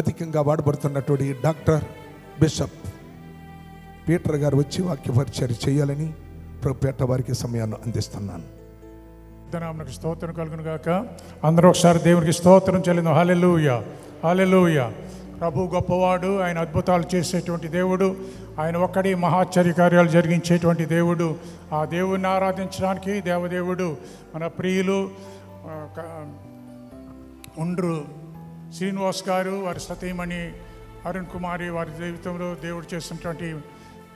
అధికంగా వాడబడుతున్నటువంటి డాక్టర్ బిషప్ పీటర్ గారు వచ్చి వాక్య పరిచర్య చేయాలని పురపేట వారికి సమయాన్ని అందిస్తున్నాను. నామమునకు స్తోత్రం కలుగును గాక. అందరూ ఒకసారి దేవునికి స్తోత్రం చెల్లింది. హల్లెలూయా, హల్లెలూయా. ప్రభు గొప్పవాడు, ఆయన అద్భుతాలు చేసేటువంటి దేవుడు, ఆయన ఒక్కడి మహాశ్చర్య కార్యాలు జరిగించేటువంటి దేవుడు. ఆ దేవుడిని ఆరాధించడానికి దేవదేవుడు మన ప్రియులు ఉండ్రు శ్రీనివాస్ గారు, వారి సతీమణి అరుణ్ కుమారి, వారి జీవితంలో దేవుడు చేసినటువంటి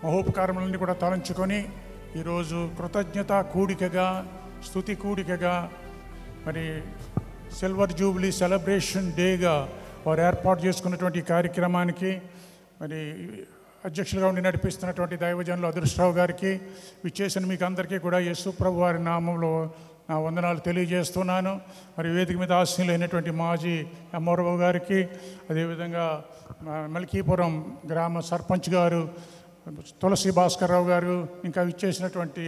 మహోపకారములన్నీ కూడా తలంచుకొని ఈరోజు కృతజ్ఞత కూడికగా, స్తుతి కూడికగా, మరి సిల్వర్ జూబ్లీ సెలబ్రేషన్ డేగా వారు ఏర్పాటు చేసుకున్నటువంటి కార్యక్రమానికి మరి అధ్యక్షులుగా ఉండి నడిపిస్తున్నటువంటి దైవజనులు అదృష్టరావు గారికి, విచ్చేసిన మీకు అందరికీ కూడా యేసు ప్రభు వారి నామంలో నా వందనాలు తెలియజేస్తున్నాను. మరి వేదిక మీద ఆశీనులైనటువంటి మాజీ ఎంఆర్ఓ గారికి, అదేవిధంగా మల్కీపురం గ్రామ సర్పంచ్ గారు తులసి భాస్కర్రావు గారు, ఇంకా ఇచ్చేసినటువంటి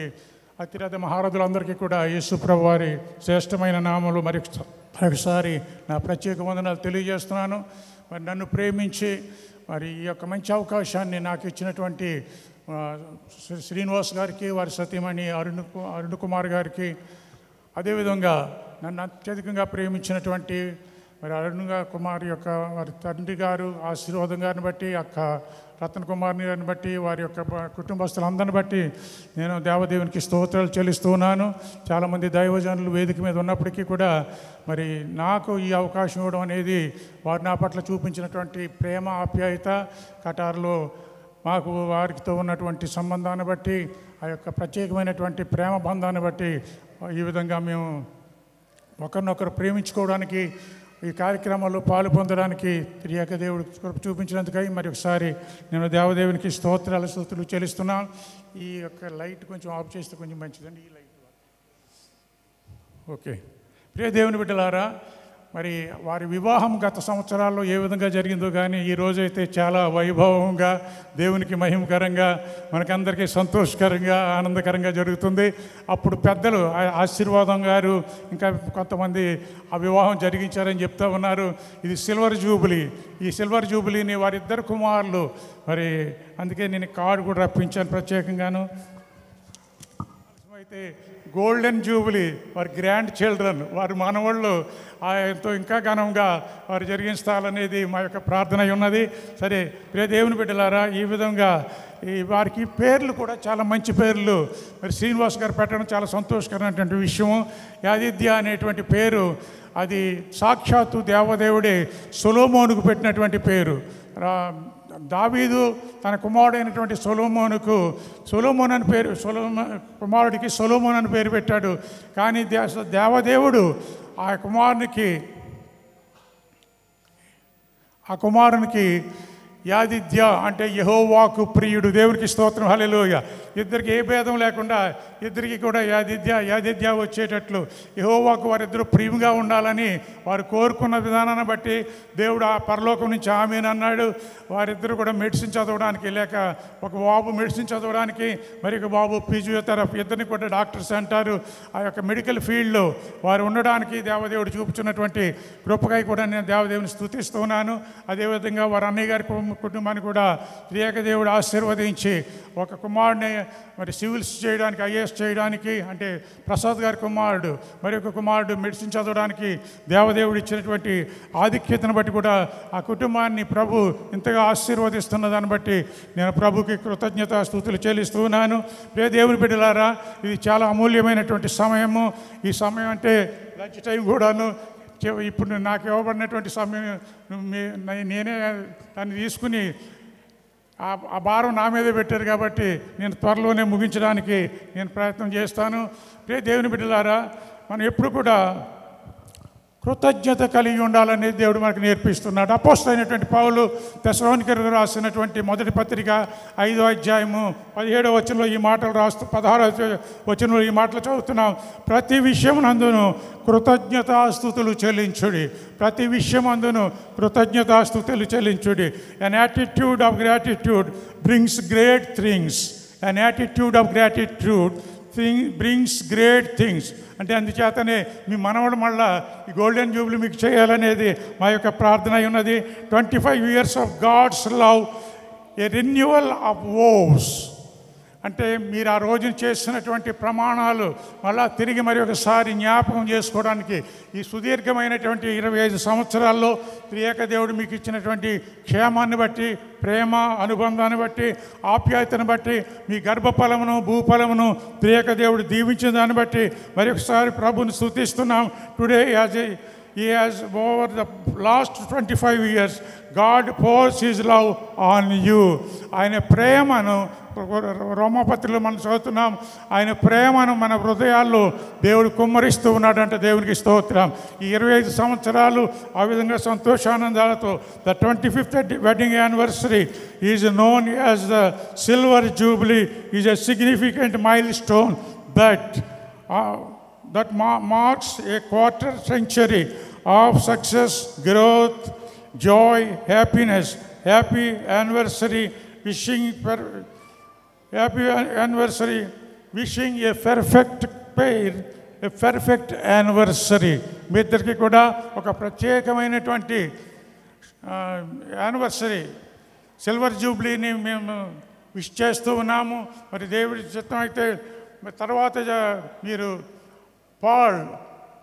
అతిరథ మహారథులందరికీ కూడా యేసుప్రభు వారి శ్రేష్టమైన నామములు మరొకసారి నా ప్రత్యేక వందనాలు తెలియజేస్తున్నాను. మరి నన్ను ప్రేమించి మరి ఈ యొక్క మంచి అవకాశాన్ని నాకు ఇచ్చినటువంటి శ్రీనివాస్ గారికి, వారి సతీమణి అరుణ్ కుమార్ గారికి, అదేవిధంగా నన్ను అత్యధికంగా ప్రేమించినటువంటి మరి అరుణ్ కుమార్ యొక్క వారి తండ్రి గారు ఆశీర్వాదం గారిని బట్టి, అక్క రతన్ కుమార్ని గారిని బట్టి, వారి యొక్క కుటుంబస్తులందరిని బట్టి నేను దేవదేవునికి స్తోత్రాలు చెల్లిస్తూ ఉన్నాను. చాలామంది దైవజనులు వేదిక మీద ఉన్నప్పటికీ కూడా మరి నాకు ఈ అవకాశం ఇవ్వడం అనేది వారు నా పట్ల చూపించినటువంటి ప్రేమ, ఆప్యాయత, కటారులో మాకు వారితో ఉన్నటువంటి సంబంధాన్ని బట్టి, ఆ యొక్క ప్రత్యేకమైనటువంటి ప్రేమ బంధాన్ని బట్టి ఈ విధంగా మేము ఒకరినొకరు ప్రేమించుకోవడానికి, ఈ కార్యక్రమాల్లో పాలు పొందడానికి త్రియేక దేవుడు కృప చూపించినందుకై మరి ఒకసారి నేను దేవదేవునికి స్తోత్రులు చెల్లిస్తున్నాను. ఈ యొక్క లైట్ కొంచెం ఆఫ్ చేస్తే కొంచెం మంచిదండి. ఈ లైట్ ఓకే. ప్రియ దేవుని బిడ్డలారా, మరి వారి వివాహం గత సంవత్సరాల్లో ఏ విధంగా జరిగిందో కానీ ఈ రోజైతే చాలా వైభవంగా, దేవునికి మహిమకరంగా, మనకందరికీ సంతోషకరంగా, ఆనందకరంగా జరుగుతుంది. అప్పుడు పెద్దలు ఆశీర్వాదం గారు ఇంకా కొంతమంది ఆ వివాహం జరిగించారని చెప్తా ఉన్నారు. ఇది సిల్వర్ జూబిలీ. ఈ సిల్వర్ జూబిలీని వారిద్దరు కుమారులు, మరి అందుకే నేను కార్డు కూడా రప్పించాను ప్రత్యేకంగాను. అయితే గోల్డెన్ జూబిలీ వారి గ్రాండ్ చిల్డ్రన్, వారి మనవాళ్ళు ఆయనతో ఇంకా ఘనంగా వారు జరిగించాలనేది మా యొక్క ప్రార్థన ఉన్నది. సరే ప్రియ దేవుని బిడ్డలారా, ఈ విధంగా వారికి పేర్లు కూడా చాలా మంచి పేర్లు మరి శ్రీనివాస్ గారు పెట్టడం చాలా సంతోషకరమైనటువంటి విషయం. యాదిద్య అనేటువంటి పేరు అది సాక్షాత్తు దేవదేవుడే సొలొమోనుకు పెట్టినటువంటి పేరు. దావీదు తన కుమారుడైనటువంటి సొలొమోన్ అని పేరు, కుమారుడికి సొలొమోన్ అని పేరు పెట్టాడు. కానీ దేవదేవుడు ఆ కుమారునికి యాదిద్య అంటే యెహోవాకు ప్రియుడు. దేవుడికి స్తోత్రం, హల్లెలూయా. ఇద్దరికి ఏ భేదం లేకుండా ఇద్దరికి కూడా యాదిద్య వచ్చేటట్లు యెహోవాకు వారిద్దరూ ప్రియంగా ఉండాలని వారు కోరుకున్న విధానాన్ని బట్టి దేవుడు ఆ పరలోకం నుంచి ఆమేన్ అన్నాడు. వారిద్దరూ కూడా మెడిసిన్ చదవడానికి, లేక ఒక బాబు మెడిసిన్ చదవడానికి, మరి ఒక బాబు ఫిజియోథెరపీ, ఇద్దరిని కూడా డాక్టర్స్ అంటారు. ఆ యొక్క మెడికల్ ఫీల్డ్లో వారు ఉండడానికి దేవదేవుడు చూపుతున్నటువంటి కృపకై కూడా నేను దేవదేవుని స్తుతిస్తున్నాను. అదేవిధంగా వారి అన్నయ్య గారి కుటుంబాన్ని కూడా త్రియేక దేవుడు ఆశీర్వదించి ఒక కుమారుడిని మరి సివిల్స్ చేయడానికి, ఐఏఎస్ చేయడానికి, అంటే ప్రసాద్ గారి కుమారుడు, మరి ఒక కుమారుడు మెడిసిన్ చదవడానికి దేవదేవుడు ఇచ్చినటువంటి ఆధిక్యతను బట్టి కూడా ఆ కుటుంబాన్ని ప్రభు ఇంతగా ఆశీర్వదిస్తున్న దాన్ని బట్టి నేను ప్రభుకి కృతజ్ఞత స్తుతులు చెల్లిస్తున్నాను. ప్రియ దేవుని బిడ్డలారా, ఇది చాలా అమూల్యమైనటువంటి సమయము. ఈ సమయం అంటే లంచ్ టైం కూడాను. ఇప్పుడు నాకు ఇవ్వబడినటువంటి సమయం నేనే దాన్ని తీసుకుని ఆ భారం నా మీదే పెట్టారు కాబట్టి నేను త్వరలోనే ముగించడానికి నేను ప్రయత్నం చేస్తాను. ప్రియ దేవుని బిడ్డలారా, మనం ఎప్పుడు కూడా కృతజ్ఞత కలిగి ఉండాలనేది దేవుడు మనకు నేర్పిస్తున్నాడు. అపోస్తలుడైనటువంటి పౌలు తెస్సలోనికీయులకు రాసినటువంటి మొదటి పత్రిక 5వ అధ్యాయము 17వ వచనంలో ఈ మాటలు రాస్తూ 16వ వచనంలో ఈ మాటలు చదువుతున్నాం. ప్రతి విషయమునందును కృతజ్ఞతాస్తుతులు చెల్లించుడి. ప్రతి విషయమందును కృతజ్ఞతాస్తుతులు చెల్లించుడి. An attitude of gratitude brings great things. An attitude of gratitude brings great things. అంటే అందుచేతనే మీ మనవడు మళ్ళా ఈ గోల్డెన్ జూబ్లీ మీకు చేయాలనేది మా యొక్క ప్రార్థన అయి ఉన్నది. 25 years of God's love, a renewal of vows. అంటే మీరు ఆ రోజున చేసినటువంటి ప్రమాణాలు మళ్ళా తిరిగి మరి ఒకసారి జ్ఞాపకం చేసుకోవడానికి ఈ సుదీర్ఘమైనటువంటి 25 సంవత్సరాల్లో త్రియేక దేవుడు మీకు ఇచ్చినటువంటి క్షేమాన్ని బట్టి, ప్రేమ అనుబంధాన్ని బట్టి, ఆప్యాయతను బట్టి, మీ గర్భఫలమును భూఫలమును త్రియేక దేవుడు దీవించిన దాన్ని బట్టి మరి ఒకసారి ప్రభుని స్తుతిస్తున్నాం. Today He has over the last 25 years God pours His love on you. ఆయన ప్రేమను రోమపత్రికలో మనం చదువుతున్నాం. ఆయన ప్రేమను మన హృదయాల్లో దేవుడు కుమ్మరిస్తూ ఉన్నాడంటే దేవునికి స్తోత్రం. ఈ 25 సంవత్సరాలు ఆ విధంగా సంతోషానందాలతో the 25th wedding anniversary is known as the silver jubilee, is a significant milestone that that marks a quarter century of success, growth, joy, happiness. Happy anniversary, wishing a perfect pair, a perfect anniversary. మీ ఇద్దరికి కూడా ఒక ప్రత్యేకమైనటువంటి anniversary silver జూబ్లీని మేము wish చేస్తూ ఉన్నాము. మరి దేవుడి చిత్తం అయితే తర్వాత మీరు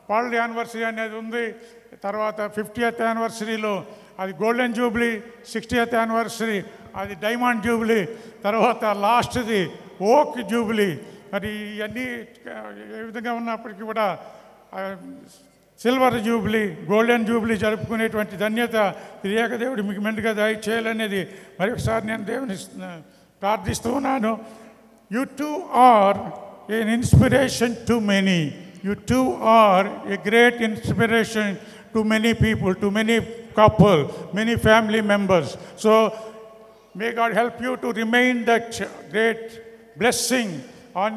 పాల్ యానివర్సరీ అనేది ఉంది. తర్వాత 50th యానివర్సరీలో అది గోల్డెన్ జూబ్లీ, 60th యానివర్సరీ అది డైమండ్ జూబ్లీ, తర్వాత లాస్ట్ది ఓక్ జూబ్లీ. మరి ఇవన్నీ ఏ విధంగా ఉన్నప్పటికీ కూడా సిల్వర్ జూబ్లీ, గోల్డెన్ జూబ్లీ జరుపుకునేటువంటి ధన్యత త్రియేక దేవుడు మీకు మెండుగా దయచేయాలనేది మరొకసారి నేను దేవుని ప్రార్థిస్తూ ఉన్నాను. You two are an inspiration to many. You too are a great inspiration to many people, to many couple, many family members. So may God help you to remain that great blessing on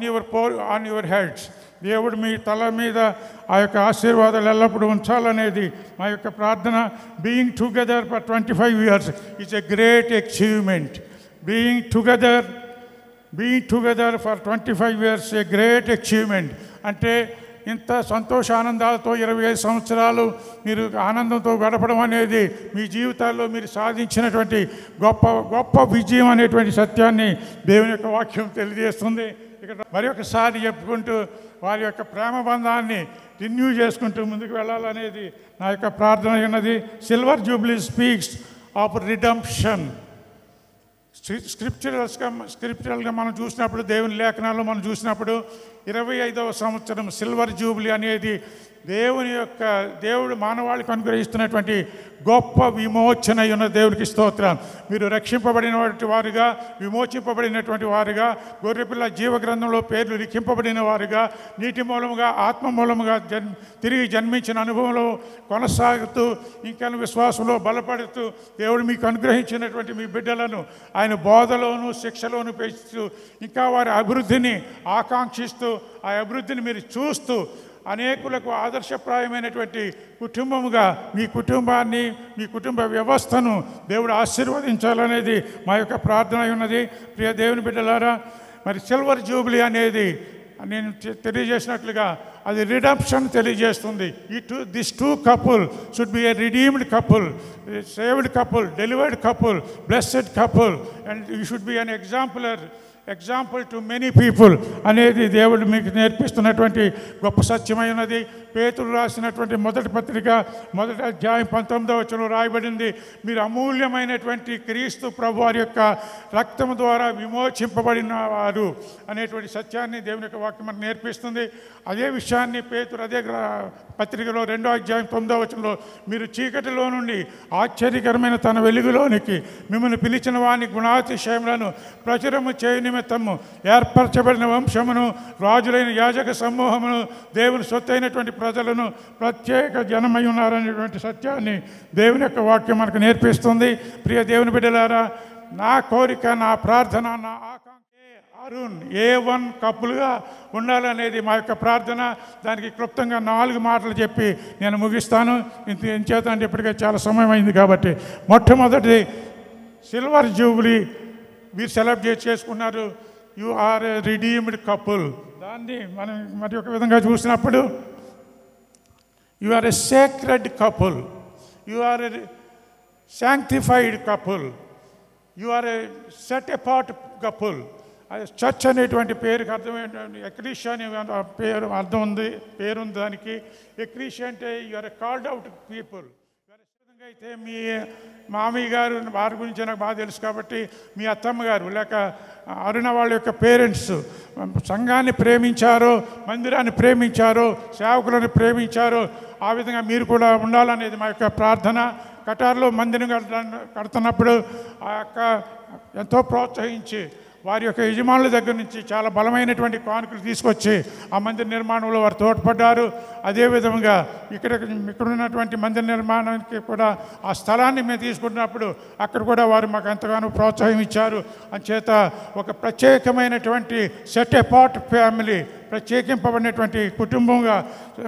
your heads. దేవుడు మీ తల మీద ఆ యొక్క ఆశీర్వాదాలు ఎల్లప్పుడూ ఉంచాలనేది మా యొక్క ప్రార్థన. Being together for 25 years is a great achievement. Being together for 25 years a great achievement. అంటే ఇంత సంతోషానందాలతో 25 సంవత్సరాలు మీరు ఆనందంతో గడపడం అనేది మీ జీవితాల్లో మీరు సాధించినటువంటి గొప్ప విజయం అనేటువంటి సత్యాన్ని దేవుని యొక్క వాక్యం తెలియజేస్తుంది. ఇక్కడ మరి ఒకసారి చెప్పుకుంటూ వారి యొక్క ప్రేమ బంధాన్ని రిన్యూ చేసుకుంటూ ముందుకు వెళ్ళాలనేది నా యొక్క ప్రార్థన ఉన్నది. Silver jubilee speaks of redemption. స్క్రిప్చురల్గా మనం చూసినప్పుడు, దేవుని లేఖనాల్లో మనం చూసినప్పుడు 25వ సంవత్సరం సిల్వర్ జూబ్లీ అనేది దేవుడు మానవాళికి అనుగ్రహిస్తున్నటువంటి గొప్ప విమోచన ఉన్న దేవుడికి స్తోత్రం. మీరు రక్షింపబడినటువంటి వారుగా, విమోచింపబడినటువంటి వారుగా, గొర్రెపిల్ల జీవగ్రంథంలో పేర్లు లిఖింపబడిన వారుగా, నీటి మూలముగా ఆత్మ మూలముగా తిరిగి జన్మించిన అనుభవంలో కొనసాగుతూ ఇంకా విశ్వాసంలో బలపడుతూ దేవుడు మీకు అనుగ్రహించినటువంటి మీ బిడ్డలను ఆయన బోధలోను శిక్షలోను పెంచుతూ ఇంకా వారి అభివృద్ధిని ఆకాంక్షిస్తూ ఆ అభివృద్ధిని మీరు చూస్తూ అనేకులకు ఆదర్శప్రాయమైనటువంటి కుటుంబముగా మీ కుటుంబాన్ని, మీ కుటుంబ వ్యవస్థను దేవుడు ఆశీర్వదించాలనేది మా యొక్క ప్రార్థన ఉన్నది. ప్రియ దేవుని బిడ్డలారా, మరి సిల్వర్ జూబ్లీ అనేది నేను తెలియజేసినట్లుగా అది రిడెంప్షన్ తెలియజేస్తుంది. This two couple should be A redeemed couple, saved couple, delivered couple, blessed couple, and you should be an example to many people అనేది దేవుడు మీకు నేర్పిస్తున్నటువంటి గొప్ప సత్యమైనది. పేతురు రాసినటువంటి మొదటి పత్రిక 1వ అధ్యాయం 19వ వచనంలో రాయబడింది, మీరు అమూల్యమైనటువంటి క్రీస్తు ప్రభు వారి యొక్క రక్తము ద్వారా విమోచింపబడిన వారు అనేటువంటి సత్యాన్ని దేవుని యొక్క వాక్యం మనకు నేర్పిస్తుంది. అదే విషయాన్ని పేతురు అదే పత్రికలో 2వ అధ్యాయం 9వ వచనంలో, మీరు చీకటిలో నుండి ఆశ్చర్యకరమైన తన వెలుగులోనికి మిమ్మల్ని పిలిచిన వాని గుణాతిశయములను ప్రచురము చేయ నిమిత్తము ఏర్పరచబడిన వంశమును, రాజులైన యాజక సమూహమును, దేవుని సొత్తైనటువంటి ప్రజలను, ప్రత్యేక జనమై ఉన్నారనేటువంటి సత్యాన్ని దేవుని యొక్క వాక్యం మనకు నేర్పిస్తుంది. ప్రియ దేవుని బిడ్డలారా, నా కోరిక, నా ప్రార్థన, నా ఆకాంక్ష అరుణ్ A1 కప్పులుగా ఉండాలనేది మా యొక్క ప్రార్థన. దానికి క్లుప్తంగా 4 మాటలు చెప్పి నేను ముగిస్తాను. ఏం చేత అంటే ఇప్పటికే చాలా సమయం అయింది కాబట్టి, మొట్టమొదటి సిల్వర్ జూబ్లీ మీరు సెలబ్రేట్ చేసుకున్నారు. You are a redeemed couple. దాన్ని మనం మరి ఒక విధంగా చూసినప్పుడు you are a sacred couple, you are a sanctified couple, you are a set apart couple. Church అనేటువంటి పేరుకి అర్థం ఏంటంటే ఎక్రీషియా అనే పేరు అర్థం ఉంది, పేరుంది దానికి. ఎక్రీషియా అంటే you are a called out people. అయితే మీ మామయ్య గారు వారి గురించి నాకు బాగా తెలుసు కాబట్టి, మీ అత్తమ్మ గారు లేక అరుణ వాళ్ళ యొక్క పేరెంట్స్ సంఘాన్ని ప్రేమించారో, మందిరాన్ని ప్రేమించారో, సేవకులను ప్రేమించారో, ఆ విధంగా మీరు కూడా ఉండాలనేది మా యొక్క ప్రార్థన. కటార్లో మందిరం కడుతున్నప్పుడు ఆ యొక్క ఎంతో ప్రోత్సహించి వారి యొక్క యజమానుల దగ్గర నుంచి చాలా బలమైనటువంటి కానుకలు తీసుకొచ్చి ఆ మందిర నిర్మాణంలో వారు తోడ్పడ్డారు. అదేవిధంగా ఇక్కడున్నటువంటి మందిర నిర్మాణానికి కూడా ఆ స్థలాన్ని మేము తీసుకున్నప్పుడు అక్కడ కూడా వారు మాకు ఎంతగానో ప్రోత్సాహం ఇచ్చారు. అంచేత ఒక ప్రత్యేకమైనటువంటి సెట్ అపార్ట్ ఫ్యామిలీ, ప్రత్యేకింపబడినటువంటి కుటుంబంగా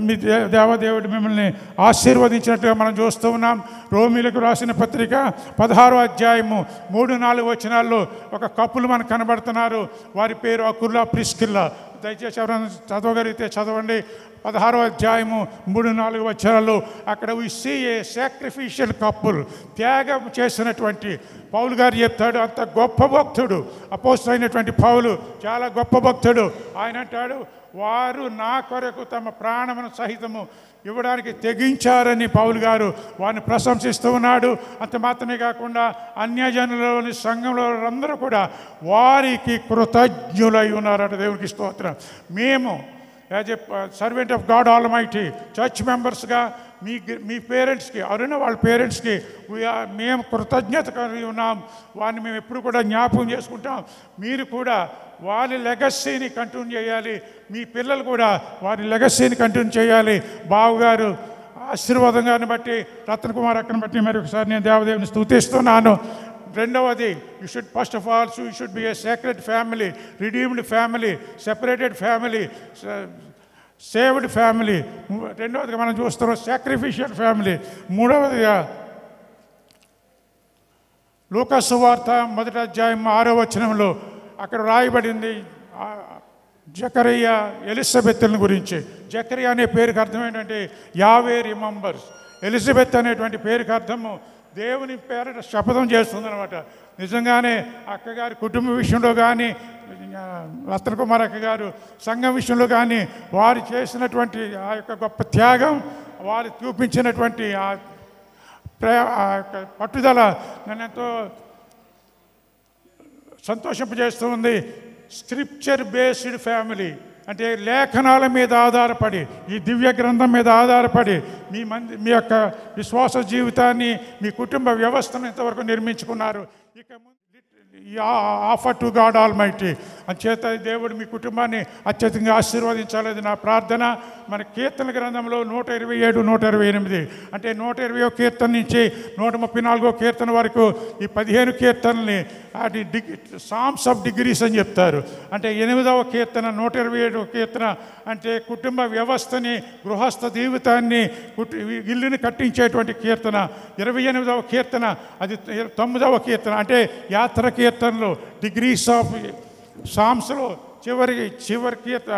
మీ దేవదేవుడు మిమ్మల్ని ఆశీర్వదించినట్టుగా మనం చూస్తూ ఉన్నాం. రోమీలకు రాసిన పత్రిక 16వ అధ్యాయము 3-4 వచనాల్లో ఒక కప్పులు మనకు కనబడుతున్నారు. వారి పేరు అకుల్లా, ప్రిస్కిల్లా. దయచేసి ఎవరైనా చదవగలిగితే చదవండి. 16వ అధ్యాయము 3-4 వచనాల్లో అక్కడ we see a sacrificial couple, త్యాగం చేసినటువంటి పౌలు గారు చెప్తాడు. అంత గొప్ప భక్తుడు అపోస్తలుడు అయినటువంటి పౌలు, చాలా గొప్ప భక్తుడు. ఆయన అంటాడు, వారు నా కొరకు తమ ప్రాణమును సహితము ఇవ్వడానికి తెగించారని పౌలు గారు వారిని ప్రశంసిస్తూ ఉన్నాడు. అంత మాత్రమే కాకుండా అన్యజనులలోని సంఘంలో అందరూ కూడా వారికి కృతజ్ఞులై ఉన్నారట. దేవునికి స్తోత్రం. మేము as a servant of God almighty church మెంబర్స్గా మీ పేరెంట్స్కి, అరుణ వాళ్ళ పేరెంట్స్కి మేము కృతజ్ఞత కలిగి ఉన్నాం. వారిని మేము ఎప్పుడు కూడా జ్ఞాపకం చేసుకుంటాం. మీరు కూడా వారి లెగసీని కంటిన్యూ చేయాలి. మీ పిల్లలు కూడా వారి లెగసీని కంటిన్యూ చేయాలి. బావుగారు ఆశీర్వాదంగాన్ని బట్టి, రత్న కుమార్ అక్కని బట్టి మరి ఒకసారి నేను దేవదేవుని స్తుతిస్తున్నాను. రెండవది, you should first of all you should be A sacred family, redeemed family, separated family, saved family. రెండవదిగా మనం చూస్తున్నాం సాక్రిఫిషియల్ ఫ్యామిలీ. మూడవదిగా లూకా సువార్త 1వ అధ్యాయం 6వ వచనంలో అక్కడ రాయబడింది జకరియా ఎలిజబెత్ల గురించి. జకరియా అనే పేరుకి అర్థం ఏంటంటే యావే రిమెంబర్స్. ఎలిజబెత్ అనేటువంటి పేరుకి అర్థము దేవుని పేరిట శపథం చేస్తుందన్నమాట. నిజంగానే అక్కగారి కుటుంబ విషయంలో కానీ, రత్న కుమార్ అక్కగారు సంఘం విషయంలో కానీ వారు చేసినటువంటి ఆ యొక్క గొప్ప త్యాగం, వారు చూపించినటువంటి ఆ యొక్క పట్టుదల నన్ను ఎంతో సంతోషింపజేస్తూ ఉంది. స్క్రిప్చర్ బేస్డ్ ఫ్యామిలీ అంటే లేఖనాల మీద ఆధారపడి, ఈ దివ్య గ్రంథం మీద ఆధారపడి మీ యొక్క విశ్వాస జీవితాన్ని, మీ కుటుంబ వ్యవస్థను ఇంతవరకు నిర్మించుకున్నారు. ఇక ఆఫర్ టు గాడ్ ఆల్మైటీ. అంచేత దేవుడు మీ కుటుంబాన్ని అత్యధికంగా ఆశీర్వదించాలది నా ప్రార్థన. మన కీర్తన గ్రంథంలో 127, 128 అంటే 120వ కీర్తన నుంచి 134వ కీర్తన వరకు ఈ 15 కీర్తనల్ని అది సామ్స్ ఆఫ్ డిగ్రీస్ అని చెప్తారు. అంటే 8వ కీర్తన, 127వ కీర్తన అంటే కుటుంబ వ్యవస్థని, గృహస్థ జీవితాన్ని, ఇల్లుని కట్టించేటువంటి కీర్తన. 28వ కీర్తన అది 9వ కీర్తన అంటే యాత్ర కీర్తనలో డిగ్రీస్ ఆఫ్ సామ్స్లో చివరి కీర్తన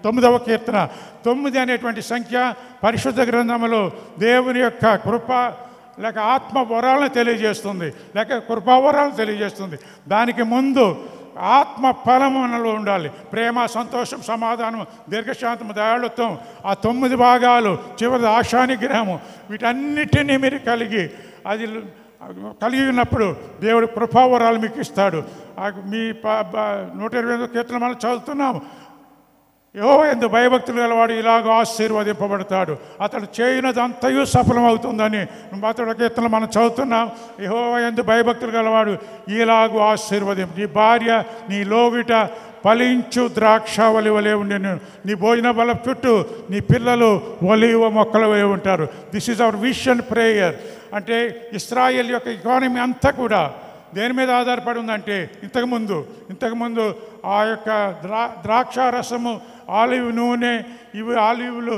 9వ కీర్తన. 9 అనేటువంటి సంఖ్య పరిశుద్ధ గ్రంథంలో దేవుని యొక్క కృప లేక ఆత్మ వరాలను తెలియజేస్తుంది, లేక కృపావరాలను తెలియజేస్తుంది. దానికి ముందు ఆత్మ ఫలము మనలో ఉండాలి. ప్రేమ, సంతోషం, సమాధానం, దీర్ఘశాంతము, దయాళుత్వం. ఆ 9 భాగాలు, చివరి ఆశానిగ్రహము, వీటన్నిటినీ మీరు కలిగి ఉన్నప్పుడు దేవుడు కృపావరాలు మీకు ఇస్తాడు. మీ 128వ కీర్తన మనం చదువుతున్నాము. యెహోవా యందు భయభక్తులు గలవాడు ఇలాగ ఆశీర్వదింపబడతాడు, అతడు చేయనదంతయు సఫలమవుతుందని 1 కీర్తనలు మనం చదువుతున్నాం. యెహోవా యందు భయభక్తులు గలవాడు ఇలాగ ఆశీర్వదింపు. నీ భార్య నీ లోగిట ఫలించు ద్రాక్షావళి వలె ఉండేను, నీ భోజన బల చుట్టూ నీ పిల్లలు ఒలీవ మొక్కల వలె ఉంటారు. This is our vision prayer. అంటే ఇశ్రాయేల్ యొక్క ఎకానమీ అంతా కూడా దేని మీద ఆధారపడి ఉందంటే ఇంతకుముందు ఆ యొక్క ద్రాక్షారసము, ఆలివ్ నూనె, ఇవి ఆలివ్లు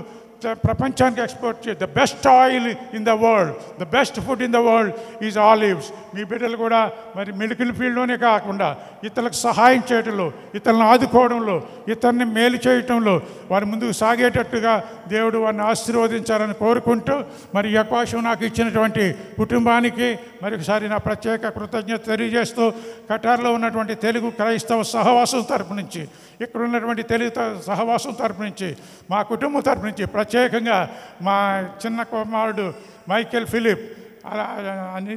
ప్రపంచానికి ఎక్స్పోర్ట్ చేయ. The best oil in the world, the best food in the world is olives. మీ బిడ్డలు కూడా మరి మెడికల్ ఫీల్డ్లోనే కాకుండా ఇతరులకు సహాయం చేయడంలో, ఇతరులను ఆదుకోవడంలో, ఇతరుని మేలు చేయటంలో వారి ముందుకు సాగేటట్టుగా దేవుడు వారిని ఆశీర్వదించాలని కోరుకుంటూ, మరి ఈ అవకాశం నాకు ఇచ్చినటువంటి కుటుంబానికి మరొకసారి నా ప్రత్యేక కృతజ్ఞత తెలియజేస్తూ, కటార్లో ఉన్నటువంటి తెలుగు క్రైస్తవ సహవాసం తరపు నుంచి, ఇక్కడ ఉన్నటువంటి తెలుగు సహవాసం తరపు నుంచి, మా కుటుంబం తరపు నుంచి, ప్రత్యేకంగా మా చిన్న కుమారుడు మైకేల్ ఫిలిప్ అని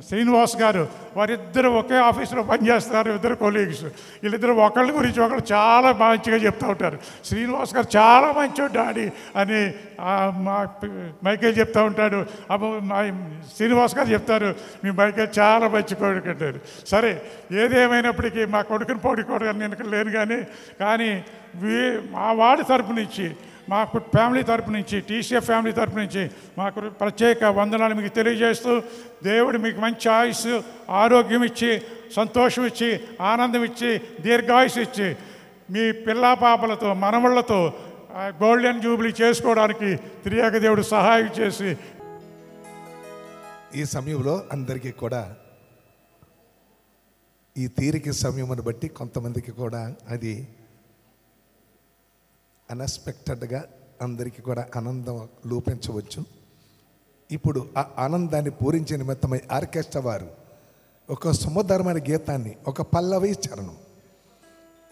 శ్రీనివాస్ గారు, వారిద్దరు ఒకే ఆఫీసులో పనిచేస్తారు. ఇద్దరు కొలీగ్స్. వీళ్ళిద్దరు ఒకళ్ళ గురించి ఒకళ్ళు చాలా మంచిగా చెప్తూ ఉంటారు. శ్రీనివాస్ గారు చాలా మంచోడు డాడీ అని మా మైకేల్ చెప్తూ ఉంటాడు. శ్రీనివాస్ గారు చెప్తారు, మీ మైకేల్ చాలా మంచి కొడుకు అంటారు. సరే, ఏదేమైనప్పటికీ మా కొడుకుని పోడుకోవడం నేను లేను కానీ మా వాడి తరపు నుంచి, మా ఫ్యామిలీ తరపు నుంచి, టీసీఎఫ్ ఫ్యామిలీ తరపు నుంచి మాకు ప్రత్యేక వందనాలు మీకు తెలియజేస్తూ, దేవుడు మీకు మంచి ఆయుస్సు, ఆరోగ్యం ఇచ్చి, సంతోషం ఇచ్చి, ఆనందం ఇచ్చి, దీర్ఘాయుసు ఇచ్చి మీ పిల్లా పాపలతో మనవళ్లతో గోల్డెన్ జూబ్లీ చేసుకోవడానికి త్రియేక దేవుడు సహాయం చేసి ఈ సమయంలో అందరికీ కూడా ఈ తీరిక సమయమును బట్టి కొంతమందికి కూడా అది అన్ఎక్స్పెక్టెడ్గా అందరికీ కూడా ఆనందం లోపించవచ్చు. ఇప్పుడు ఆ ఆనందాన్ని పూరించే నిమిత్తమై ఆర్కెస్ట్రా వారు ఒక సుమధురమైన గీతాన్ని, ఒక పల్లవి చరణం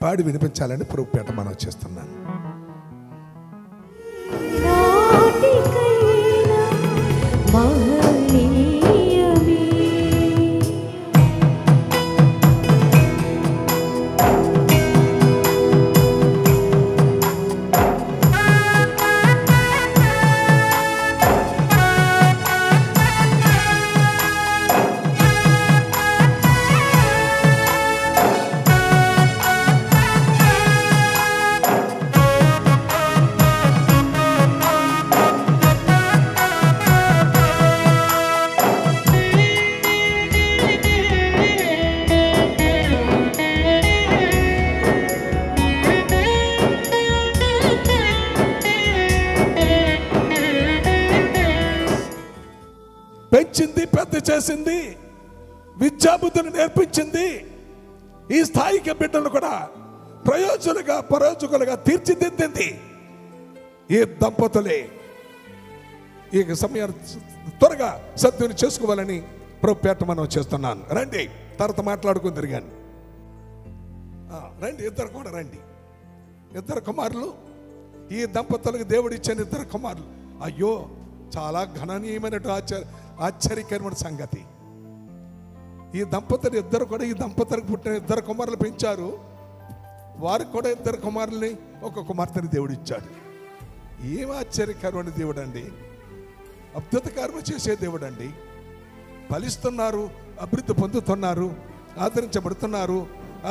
పాడి వినిపించాలని ప్రభుపేట మనం చేస్తున్నాను. పెంచింది, పెద్ద చేసింది, విద్యాబుద్ధులు నేర్పించింది, ఈ స్థాయికి బిడ్డలు కూడా ప్రయోజకులుగా తీర్చిదిద్దింది ఈ దంపతులే. ఈ సమయాన్ని త్వరగా సద్విని చేసుకోవాలని ప్రభుపేట మనం చేస్తున్నాను. రండి, తర్వాత మాట్లాడుకుని తిరిగాను. రండి, ఇద్దరు కూడా రండి. ఇద్దరు కుమారులు, ఈ దంపతులకు దేవుడు ఇచ్చిన ఇద్దరు కుమారులు. అయ్యో, చాలా గణనీయమైన ఆశ్చర్యకరమైన సంగతి. ఈ దంపతులు ఇద్దరు కూడా, ఈ దంపతులకు పుట్టిన ఇద్దరు కుమారులు పెంచారు. వారికి కూడా ఇద్దరు కుమారుల్ని, ఒక కుమార్తెని దేవుడు ఇచ్చాడు. ఏం ఆశ్చర్యకరమైన దేవుడు అండి, అద్భుతకరము చేసే దేవుడు అండి. ఫలిస్తున్నారు, అభివృద్ధి పొందుతున్నారు, ఆదరించబడుతున్నారు,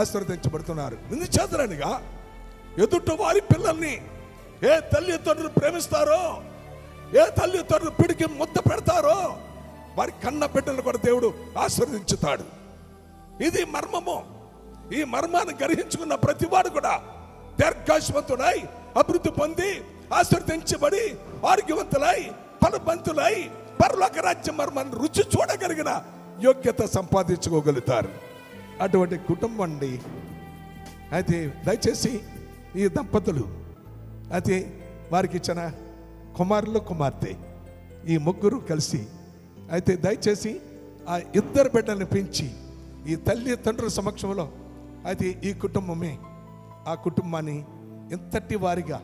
ఆశీర్వదించబడుతున్నారు. నిందిచేతననిగా ఎదుట వారి పిల్లల్ని ఏ తల్లిదండ్రులు ప్రేమిస్తారో, ఏ తల్లిదండ్రులు పిడికి ముద్ద పెడతారో, వారి కన్న బిడ్డలు కూడా దేవుడు ఆశీర్వదించుతాడు. ఇది మర్మము. ఈ మర్మాన్ని గ్రహించుకున్న ప్రతివాడు కూడా దీర్ఘాయుష్మంతుడై, అభివృద్ధి పొంది, ఆశీర్వదించబడి, ఆరోగ్యవంతులై, ఫలవంతులై, పరలోక రాజ్య మర్మాన్ని రుచి చూడగలిగిన యోగ్యత సంపాదించుకోగలుగుతారు. అటువంటి కుటుంబం అండి. అయితే దయచేసి ఈ దంపతులు, అయితే వారికి ఇచ్చిన కుమారులు, కుమార్తె, ఈ ముగ్గురు కలిసి, అయితే దయచేసి ఆ ఇద్దరు బిడ్డల్ని పెంచి ఈ తల్లి తండ్రుల సమక్షంలో అయితే ఈ కుటుంబమే ఆ కుటుంబాన్ని ఇంతటి వారిగా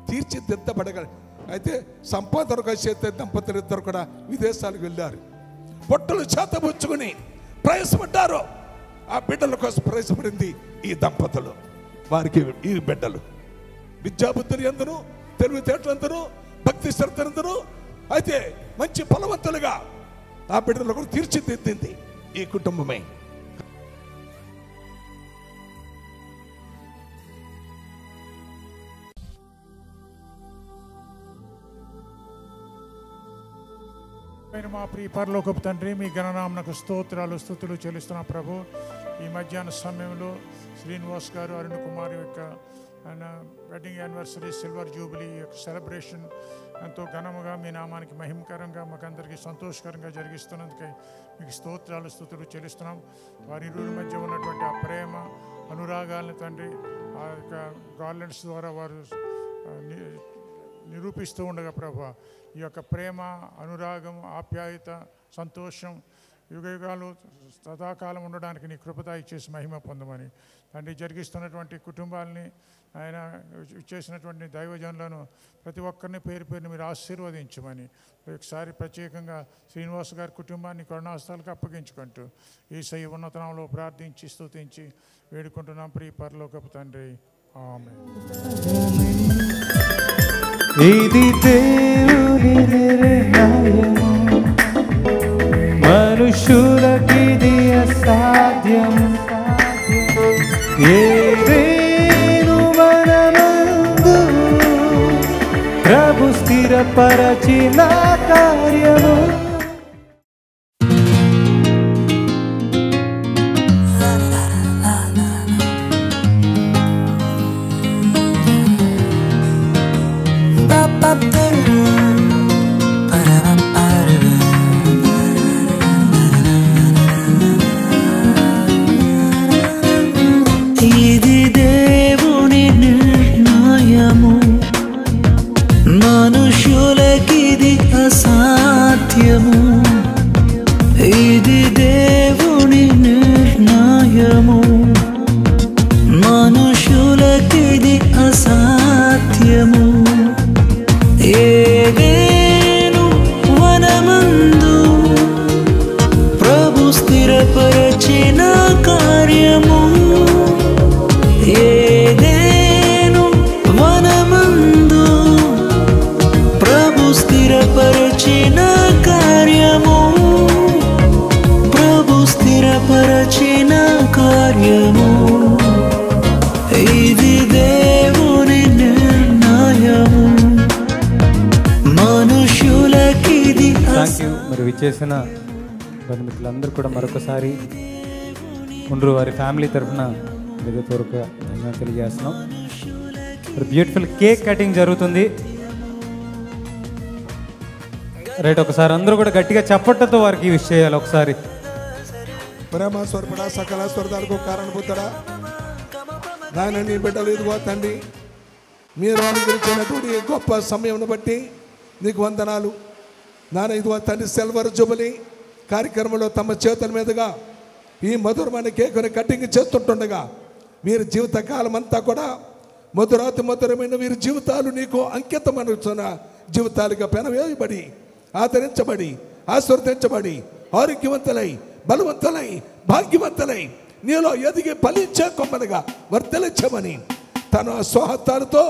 తీర్చిదిద్దబడగల. అయితే సంపాదన చేసే దంపతులు ఇద్దరు కూడా విదేశాలకు వెళ్ళారు. పొట్టలు చేతబుచ్చుకుని ప్రయాసపడ్డారు. ఆ బిడ్డల కోసం ప్రయాసపడింది ఈ దంపతులు. వారికి ఈ బిడ్డలు విద్యాబుద్ధులు ఎందును, తెలివితేటలందరూ, భక్తి శ్రద్ధలందరూ, అయితే మంచి ఫలవంతులుగా ఆ బిడ్డలు కూడా తీర్చిదిద్దింది ఈ కుటుంబమే. మా ప్రియ పరలోకపు తండ్రి, మీ గణనామనకు స్తోత్రాలు, స్తుతులు చెల్లిస్తున్న ప్రభు. ఈ మధ్యాహ్న సమయంలో శ్రీనివాస్ గారు, అరుణ్ కుమార్ యొక్క ఆయన వెడ్డింగ్ యానివర్సరీ, సిల్వర్ జూబిలీ యొక్క సెలబ్రేషన్ ఎంతో ఘనముగా మీ నామానికి మహిమకరంగా, మాకందరికీ సంతోషకరంగా జరిగిస్తున్నందుకే మీకు స్తోత్రాలు, స్తుతులు చెల్లిస్తున్నాం. వారి ఇరువురి మధ్య ఉన్నటువంటి ఆ ప్రేమ, అనురాగాలను తండ్రి ఆ యొక్క గార్లెండ్స్ ద్వారా వారు నిరూపిస్తూ ఉండగా ప్రభు, ఈ యొక్క ప్రేమ, అనురాగం, ఆప్యాయత, సంతోషం యుగయుగాలు సదాకాలం ఉండడానికి నీ కృపత ఇచ్చేసి మహిమ పొందమని తండ్రి, జరిగిస్తున్నటువంటి కుటుంబాలని, ఆయన ఇచ్చేసినటువంటి దైవజనులను ప్రతి ఒక్కరిని పేరు పేరుని మీరు ఆశీర్వదించమని ఒకసారి ప్రత్యేకంగా శ్రీనివాస్ గారి కుటుంబాన్ని కరుణాస్తాలకు అప్పగించుకుంటూ యేసయ్య ఉన్నతనామములో ప్రార్థించి స్తుతించి వేడుకుంటున్నాం ప్రియ పరలోకపు తండ్రి. ఆమేన్. ఇది దేవుని నిర్ణయము, మనుషులకిది అసాధ్యము. ఏదేను మనమందు ప్రభు స్థిరపరచిన కార్యము. స్థిరపరచిన కార్యము ఇది దేవుని నిర్ణయము మనుషులకిది. Thank you. మరి విచ్చేసిన బంధుమిత్రులందరూ కూడా మరొకసారి ఉండ్రు వారి ఫ్యామిలీ తరఫున హృదయపూర్వక ధన్యవాదాలు తెలియజేస్తున్నాం. మరి బ్యూటిఫుల్ కేక్ కటింగ్ జరుగుతుంది. రైట్, ఒకసారి అందరూ కూడా గట్టిగా చప్పట్లతో వారికి విష్ చేయాలి. ఒకసారి ప్రేమ స్వరపడా సకల స్వరదాలకు కారణభూతడా నాయన నీ బిడ్డలు ఇదిగో తండ్రి మీరు అనుగ్రహించినటువంటి గొప్ప సమయం బట్టి నీకు వందనాలు నాన్న. ఇదిగో తండ్రి సిల్వర్ జూబిలీ కార్యక్రమంలో తమ చేతుల మీదుగా ఈ మధురమైన కేకుని కటింగ్ చేస్తుంటుండగా వీరి జీవితకాలం అంతా కూడా మధురాతి మధురమైన వీరి జీవితాలు నీకు అంకితమనుచున్న జీవితాలుగా పెనవేయబడి ఆదరించబడి ఆశీర్వదించబడి ఆరోగ్యవంతులై బలవంతులై భాగ్యవంతులై నీలో ఎదిగి ఫలించే కొమ్మలుగా వర్తలించమని తన స్వహస్తాలతో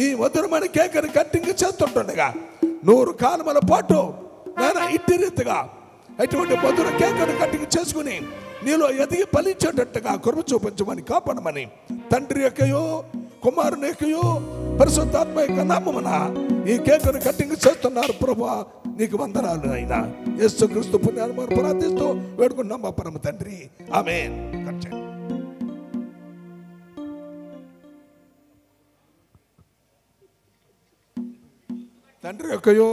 ఈ మధురమైన కేకుని కట్టింగ్ చేస్తుంటుండగా 100 కాలముల పాటు నేను ఇట్టి రీతిగా అటువంటి మధుర కేకుని కట్టింగ్ చేసుకుని నీలో ఎదిగి ఫలించేటట్టుగా కృప చూపించమని కాపాడమని తండ్రి యొక్కయో కుమారుని యొక్కయో పరిశుద్ధాత్మ యొక్క నామమున ఈ కేకుని కట్టింగ్ చేస్తున్నారు ప్రభువా. నీకు వందనాలు అయినా యేసుక్రీస్తు పుణ్యాన్ని ప్రార్థిస్తూ వేడుకున్నాం మా పరమ తండ్రి, ఆమేన్. తండ్రి యొక్కయో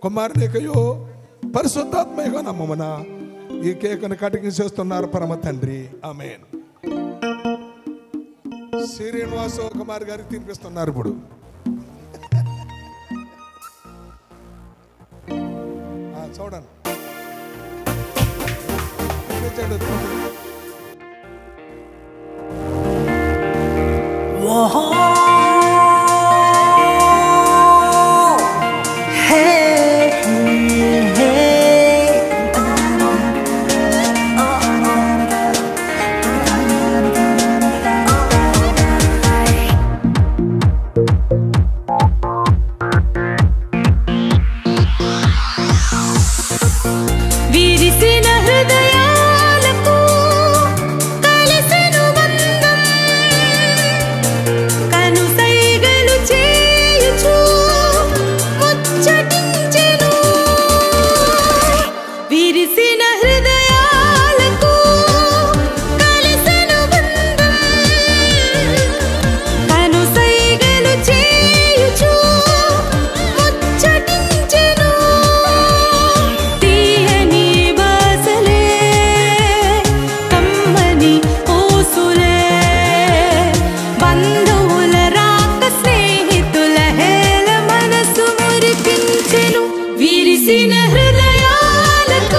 కుమారుని యొక్కయో పరిశుద్ధాత్మ యొక్క నామమున ఈ కేకును కటింగ్ చేస్తున్నారు పరమ తండ్రి, ఆమేన్. శ్రీనివాస కుమార్ గారికి తినిపిస్తున్నారు ఇప్పుడు. చూడండి విరిసిన హృదయాలకు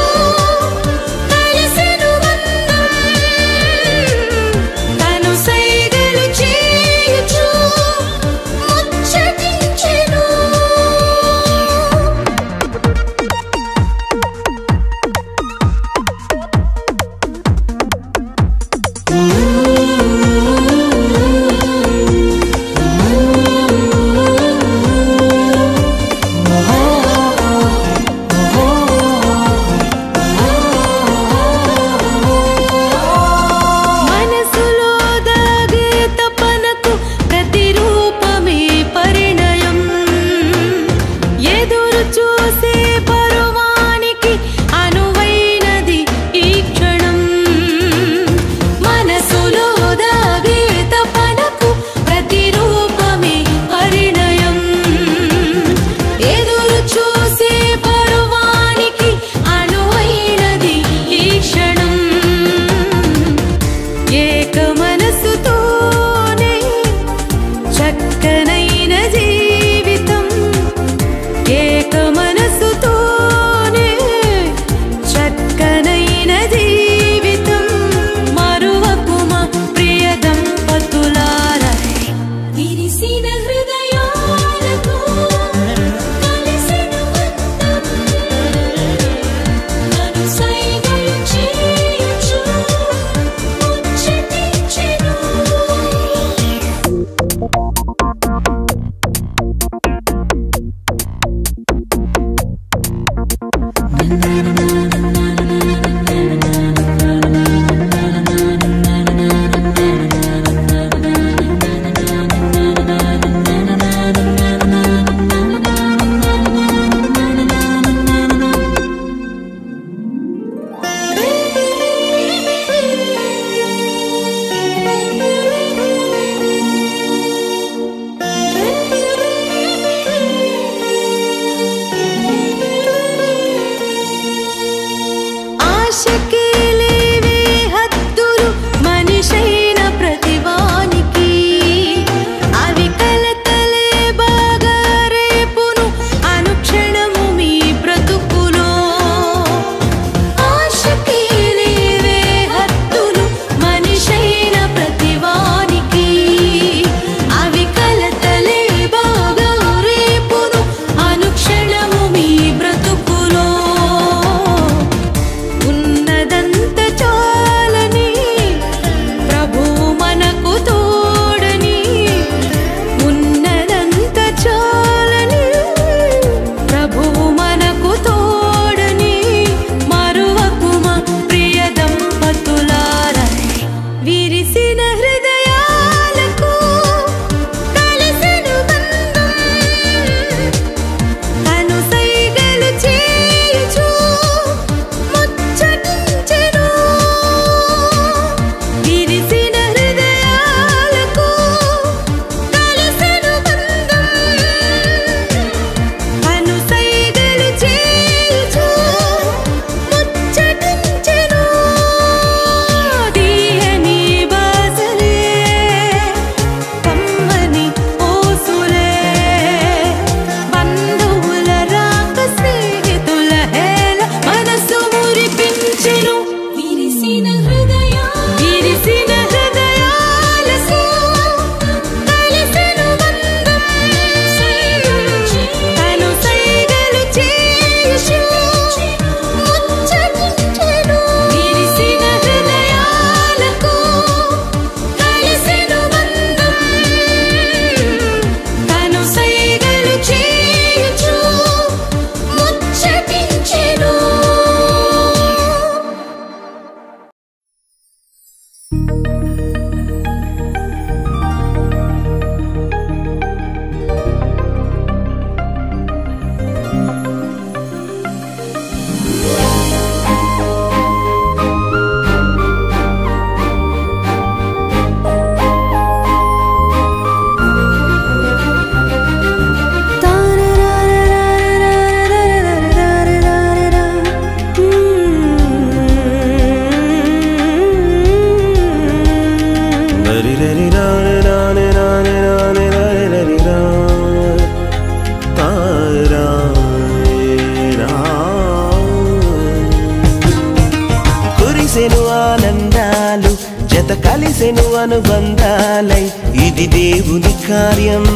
కురిసెను ఆనందాలు జత కలిసెను అనుబంధాలై ఇది దేవుని కార్యం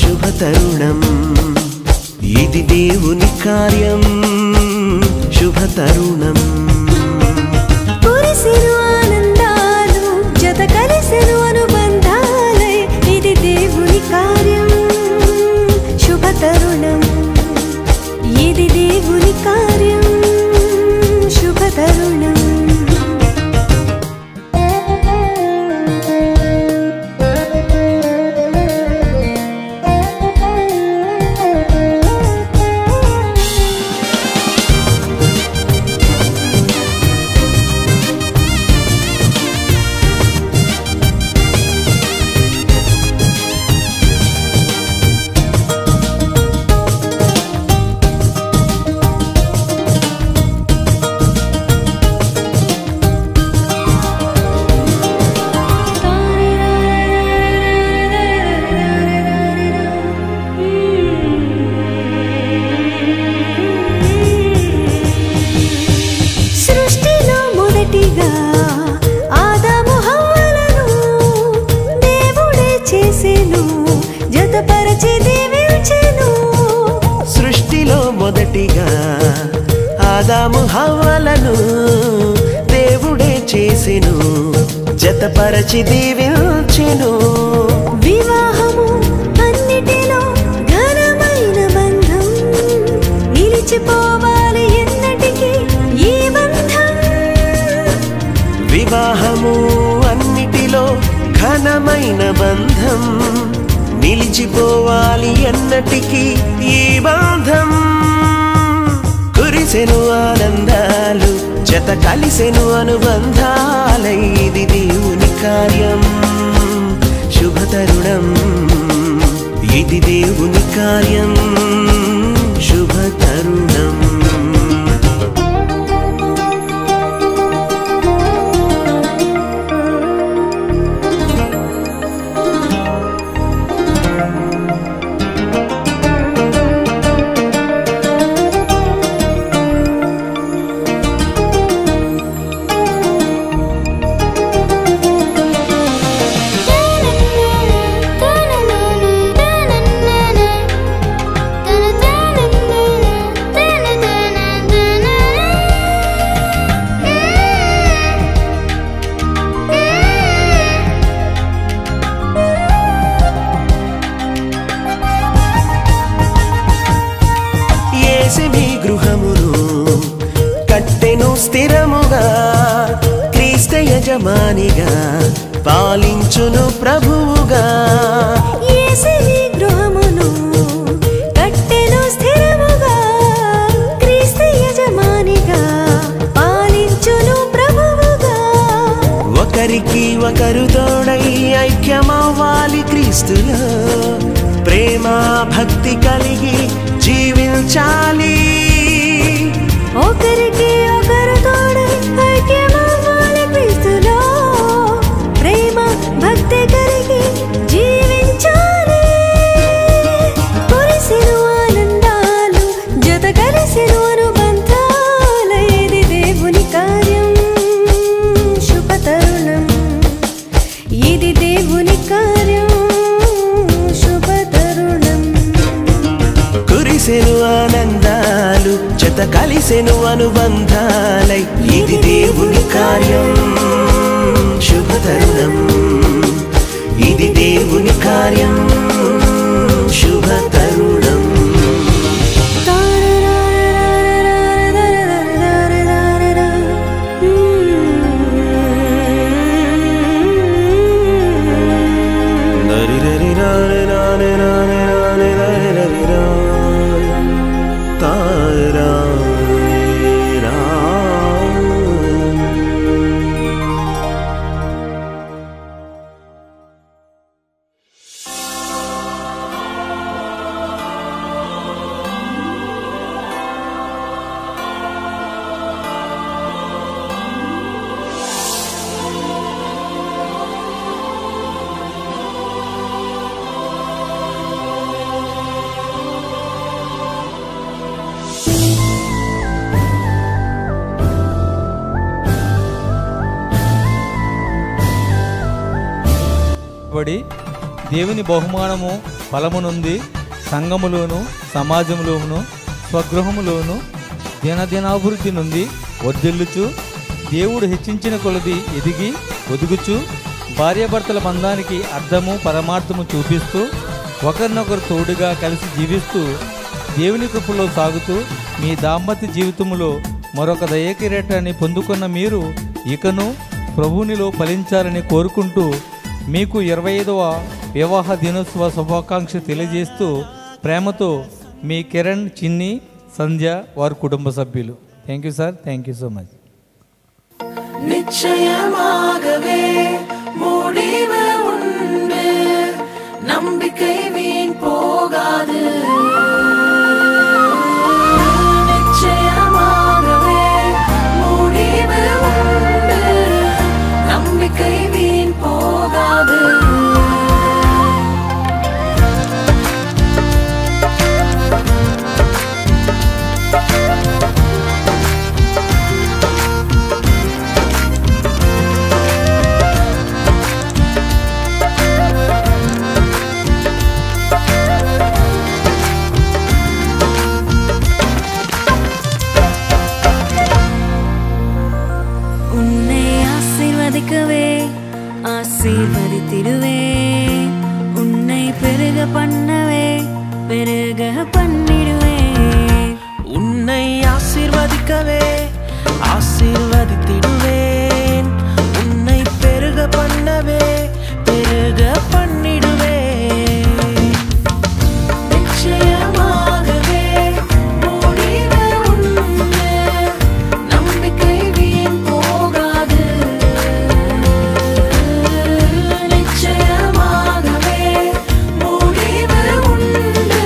శుభ తరుణం ఇది దేవుని కార్యం శుభ తరుణం కురిసెను ఆనందాలు జత కలిసెను అనుబంధాలై ఇది దేవుని కార్యం శుభ తరుణం ఇది దేవుని కార్యం శుభ తరుణం సృష్టిలో మొదటిగా ఆదాము హవ్వలను దేవుడే చేసెను జతపరచి దీవించెను సృష్టిలో మొదటిగా ఆదాము హవ్వలను దేవుడే చేసెను జతపరచి దీవించెను వివాహము అన్నిటిలో ఘనమైన బంధం నిలిచిపోవాలి ఎన్నటికీ ఈ బంధం వివాహము అన్నిటిలో ఘనమైన బంధం నిలిచిపోవాలి ఎన్నటికీ ఈ బంధం కురిసెను ఆనందాలు జత కలిసెను అనుబంధాలై ఇది దేవుని కార్యం శుభ తరుణం ఇది దేవుని కార్యం శుభ తరుణం యేసే గృహమును కట్టెను స్థిరముగా క్రీస్తు యజమానిగా పాలించును ప్రభువుగా యేసే గృహమును కట్టెను స్థిరముగా క్రీస్తు యజమానిగా పాలించును ప్రభువుగా ఒకరికి ఒకరు తోడై ఐక్యమవ్వాలి క్రీస్తులో ప్రేమ భక్తి కలిగి జీవించాలి ఒకరికి ఒకరు తోడై ఐక్యమవ్వాలి క్రీస్తులో ప్రేమ భక్తి కలిగి జీవించాలి కురిసెను ఆనందాలు జత కలిసెను అనుబంధాలు ఇది దేవుని కార్యం శుభ తరుణం ఇది దేవుని కార్యం శుభ తరుణం కురిసెను ఆనందాలు జత కలిసెను అనుబంధాలు స్థిరపడి దేవుని బహుమానము ఫలము నుండి సంఘములోను సమాజంలోను స్వగృహములోను దినదినాభివృద్ధి నుండి వర్ధిల్లుచు దేవుడు హెచ్చించిన కొలది ఎదిగి ఒదుగుచు భార్యాభర్తల బంధానికి అర్థము పరమార్థము చూపిస్తూ ఒకరినొకరు తోడుగా కలిసి జీవిస్తూ దేవుని కృపలో సాగుతూ మీ దాంపత్య జీవితంలో మరొక దయకిరీటాన్ని పొందుకున్న మీరు ఇకను ప్రభువునిలో ఫలించాలని కోరుకుంటూ మీకు 25వ వివాహ దినోత్సవ శుభాకాంక్ష తెలియజేస్తూ ప్రేమతో మీ కిరణ్, చిన్ని, సంధ్య వారి కుటుంబ సభ్యులు. Thank you sir. Thank you so much. நிச்சயமாகவே முடிவு உண்டு, நம்பிக்கை வீண் போகாது. நிச்சயமாகவே முடிவு உண்டு, நம்பிக்கை வீண் போகாது. ஆசீர்வதித்திடுவே, உன்னை பெருக பண்ணவே பெருக பண்ணிடுவே. உன்னை ஆசீர்வதிக்கவே ஆசீர்வதித்திடுவேன், உன்னை பெருக பண்ணவே பெருக பண்ணிடுவே. நிச்சயமாகவே முடிவு உண்டு, நம்பிக்கை வீண் போகாது. நிச்சயமாகவே முடிவு உண்டு,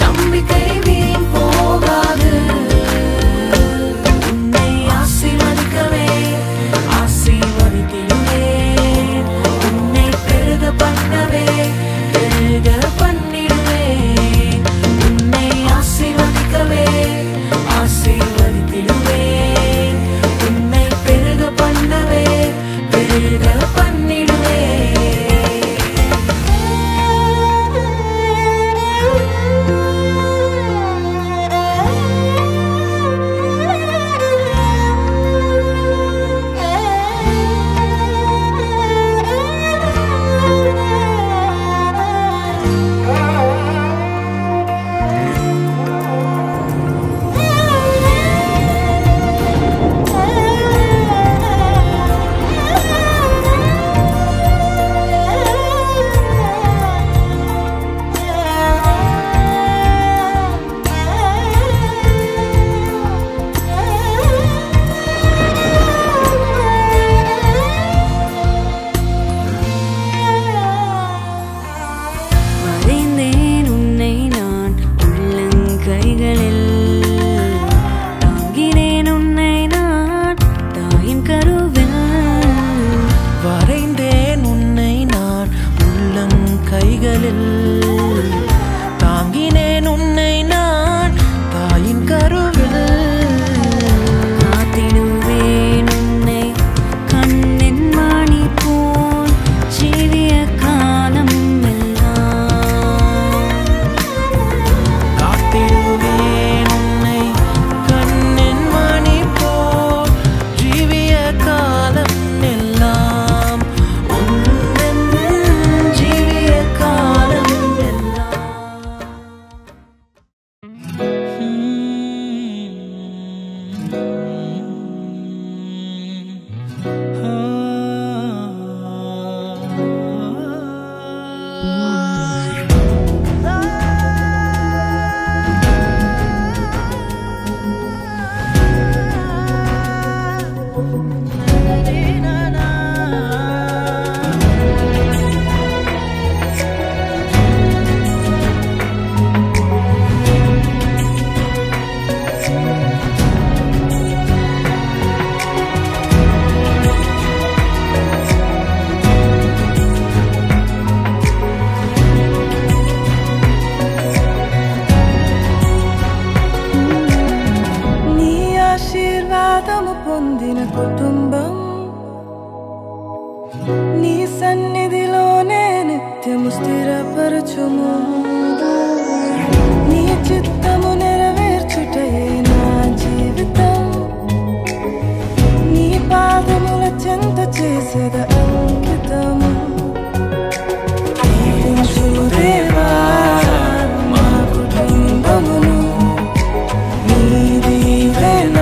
நம்பிக்கை வீண் போகாது. உன்னை ஆசீர்வதிக்கவே ஆசீர்வதித்திடுவேன், உன்னை பெருக பண்ணவே பெருக பண்ணிடுவேன். உன்னை ஆசீர்வதிக்கவே ஆசீர்வதித்திடுவேன், உன்னை பெருக பண்ணவே பெருக பண்ணிடுவேன். வரைந்தேன் உன்னை நான் உள்ளங்கைகளில், தாங்கினேன் உன்னை நான் தாயின் கருவில். வரைந்தேன் உன்னை நான் உள்ளம் கைகளில், தாங்கினேன் உன்னை நான் தாயின் கருவில். காத்திடுவேன் உன்னை கண்ணின் மணி போல் ஜீவிய காலம் எல்லாம். காத்திடுவேன் உன்னை கண்ணின் மணி போல் ஜீவிய காலம் எல்லாம். உந்தன் ஜீவிய காலம் எல்லாம். నీ ఆశీర్వాదము పొందిన కుటుంబం, నీ సన్నిధిలో బలపరచుము నీ చిత్తము నెరవేర్చుటయే నా జీవితం నీ పాదముల చెంత చేసేద అంకితము దేవా మా కుటుంబమును నీ దీవెన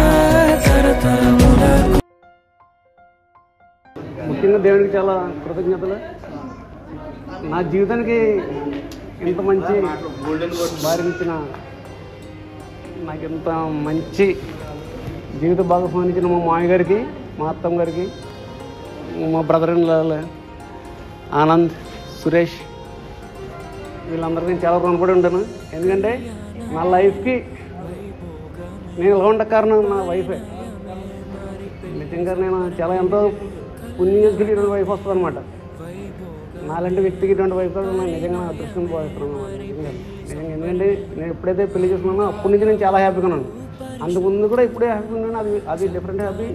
తరతరములకు. ముఖ్యంగా దేవునికి చాలా కృతజ్ఞతలు. నా జీవితానికి ఇంత మంచి భారించిన నాకు ఇంత మంచి జీవిత భాగస్వామి ఇచ్చిన మా మామయ్య గారికి, మా అత్తమ్మ గారికి, మా brother in law Anand, Suresh, వీళ్ళందరికీ నేను చాలా రుణపడి ఉంటాను. ఎందుకంటే నా లైఫ్కి నేను ఇలా ఉండే కారణం నా వైఫే. నిజంగా నేను చాలా ఎంతో పుణ్యం చేసుకుని ఇటువంటి వైఫ్ వస్తుంది అనమాట. నాలాంటి వ్యక్తికి ఇటువంటి వైఫ్ నాకు నిజంగా నా అదృష్టం పోతున్నాను నిజంగా. ఎందుకంటే నేను ఎప్పుడైతే పెళ్లి చేసుకున్నానో అప్పటి నుంచి నేను చాలా హ్యాపీగా ఉన్నాను. అంతకుముందు కూడా ఇప్పుడే హ్యాపీగా ఉన్నాను. అది డిఫరెంట్ హ్యాపీ.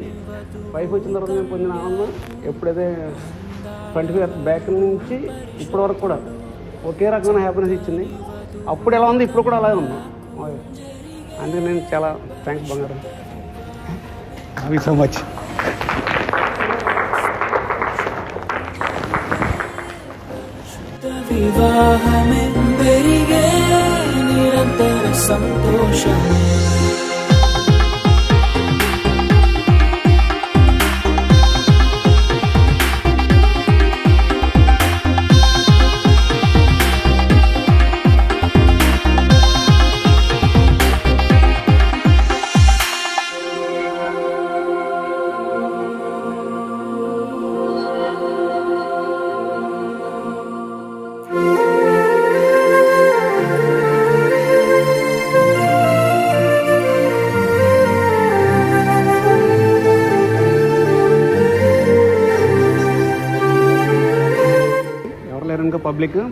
వైఫ్ వచ్చిన తర్వాత నేను పొందిన ఆనందం ఎప్పుడైతే 25 years బ్యాక్ నుంచి ఇప్పటి వరకు కూడా ఒకే రకమైన హ్యాపీనెస్ ఇచ్చింది. అప్పుడు ఎలా ఉంది, ఇప్పుడు కూడా అలాగే ఉంది. అందుకే నేను చాలా థ్యాంక్స్ బంగారం. Thank you so much. వివాహమే పెరిగే నిరంతర సంతోషం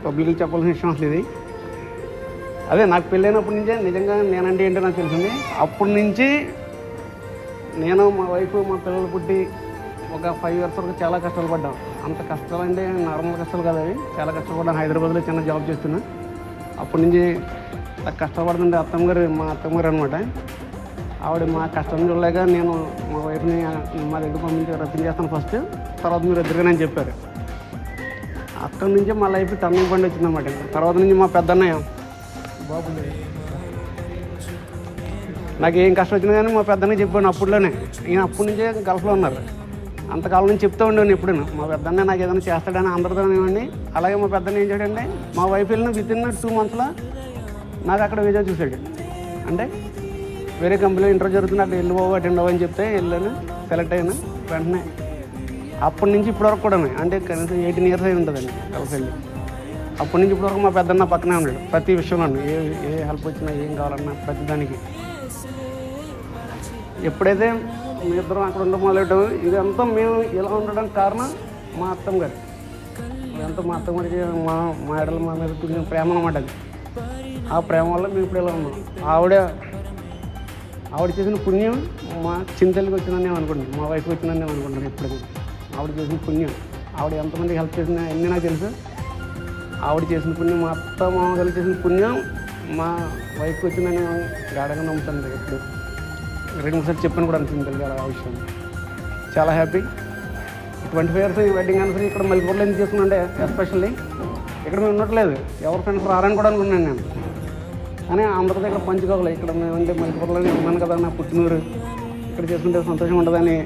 పబ్లిక్ చెప్పాల్సిన విషయం అసలు ఇది. అదే నాకు పెళ్ళైనప్పటి నుంచే నిజంగా నేనంటే ఏంటో నాకు తెలిసింది. అప్పటి నుంచి నేను, మా వైఫ్, మా పిల్లలు పుట్టి ఒక 5 years వరకు చాలా కష్టాలు పడ్డాం. అంత కష్టాలు అంటే నార్మల్ కష్టాలు కాదు అవి. చాలా కష్టపడ్డాను. హైదరాబాద్లో చిన్న జాబ్ చేస్తున్నా. అప్పటి నుంచి కష్టపడుతుంటే మా అత్తమ్మగారు అనమాట. ఆవిడ మా కష్టం చూడలేక నేను మా వైఫ్ని మా దగ్గర పంపించి రప్పించేస్తాను ఫస్ట్, తర్వాత మీరు ఇద్దరుగా నేను చెప్పారు. అక్కడి నుంచే మా లైఫ్ టర్నింగ్ పాయింట్ వచ్చిందన్నమాట. తర్వాత నుంచి మా పెద్దన్నయ్య బాబు నాకు ఏం కష్టం వచ్చినా కానీ మా పెద్దన్నయ్య చెప్పాను అప్పుడులోనే. ఈయన అప్పటి నుంచే గల్ఫ్లో ఉన్నారు. అంతకాలం నుంచి చెప్తూ ఉండేవాడిని ఎప్పుడు. మా పెద్దన్నయ్య నాకు ఏదైనా చేస్తాడని అందరితో ఇవ్వండి. అలాగే మా పెద్దన్న ఏం చేయడండి, మా వైఫ్ వెళ్ళిన వితిన్ 2 monthsలో నాకు అక్కడ వీజా చూసాడు. అంటే వేరే కంపెనీలో ఇంటర్వ్యూ జరుగుతుంది, అక్కడ వెళ్ళిపోవు అటెండ్ అవ్వని చెప్తే వెళ్ళాను, సెలెక్ట్ అయ్యాను. వెంటనే అప్పటి నుంచి ఇప్పటివరకు కూడా అంటే కనీసం 18 years అయి ఉంటుందండి కలిసి వెళ్ళి. అప్పటి నుంచి ఇప్పటివరకు మా పెద్దన్న పక్కనే ఉన్నాడు ప్రతి విషయంలో. ఏ హెల్ప్ వచ్చినా, ఏం కావాలన్నా ప్రతి దానికి. ఎప్పుడైతే మీ ఇద్దరం అక్కడ ఉండడం మొదలెట్టాము, ఇదంతా మేము ఇలా ఉండడానికి కారణం మా అత్తమ్మ గారు. ఇదంతా మా అత్తమ్మ గారికి మా ఎడలు మా మీద కొంచెం ప్రేమ అనమాట. అది ఆ ప్రేమ వల్ల మేము ఇప్పుడు ఇలా ఉన్నాం. ఆవిడ చేసిన పుణ్యం మా చింతలకి వచ్చిందని నేను అనుకుంటున్నాను, మా వైఫ్కి వచ్చిందని నేను అనుకుంటున్నాను. ఇప్పుడు ఆవిడ చేసిన పుణ్యం, ఆవిడ ఎంతమందికి హెల్ప్ చేసిన అన్నీ నాకు తెలుసు. ఆవిడ చేసిన పుణ్యం, మా అత్త మామగారు చేసిన పుణ్యం మా వైఫ్కి వచ్చిందని నేను గాఢంగా నమ్ముతాను. ఇప్పుడు 2 సార్లు చెప్పాను కూడా అనిపించింది ఆ విషయం. చాలా హ్యాపీ. 25 years వెడ్డింగ్ యానివర్సరీ ఇక్కడ మల్లిపూర్లో ఎందుకు చేసుకున్నాంటే ఎస్పెషల్లీ ఇక్కడ మేము ఉండట్లేదు, ఎవరి ఫ్రెండ్స్ రారని కూడా అనుకున్నాను నేను. కానీ అందరి దగ్గర పంచుకోవాలి. ఇక్కడ మేమంటే మల్లిపూర్లోనే ఉన్నాను కదా, నా పుట్టినూరు, ఇక్కడ చేసుకుంటే సంతోషం ఉండదని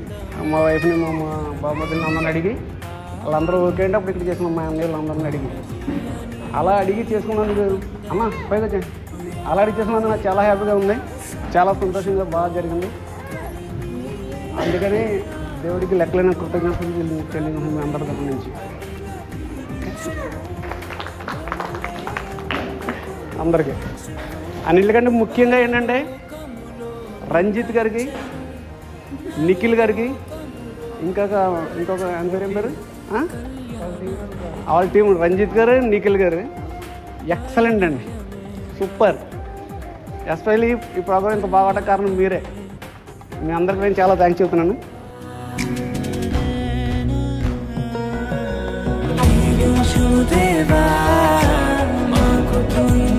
మా వైఫ్ని మా బాబుని అందరిని అడిగి, వాళ్ళందరూ ఓకే అంటే అప్పుడు ఇక్కడ చేసుకున్నాం. మా అన్నయ్యలు అందరిని అడిగి అలా అడిగి చేసుకున్నందుకు అమ్మ పైకి వచ్చాను. అలా అడిగి చేసుకున్నందుకు నాకు చాలా హ్యాపీగా ఉంది, చాలా సంతోషంగా బాగా జరిగింది. అందుకని దేవుడికి లెక్కలైన కృతజ్ఞతలు చెల్లించింది అందరి దగ్గర నుంచి. అందరికీ అన్నిటికంటే ముఖ్యంగా ఏంటంటే రంజిత్ గారికి, నిఖిల్ గారికి, ఇంకొక ఆయన పేరు ఏం పేరు, వాళ్ళ టీం రంజిత్ గారు, నిఖిల్ గారు ఎక్సలెంట్ అండి, సూపర్. ఎస్పెషల్లీ ఈ ప్రోగ్రాం ఇంత బాగా కారణం మీరే. మీ అందరికీ నేను చాలా థ్యాంక్స్ చెప్తున్నాను. దేవా మాకున్న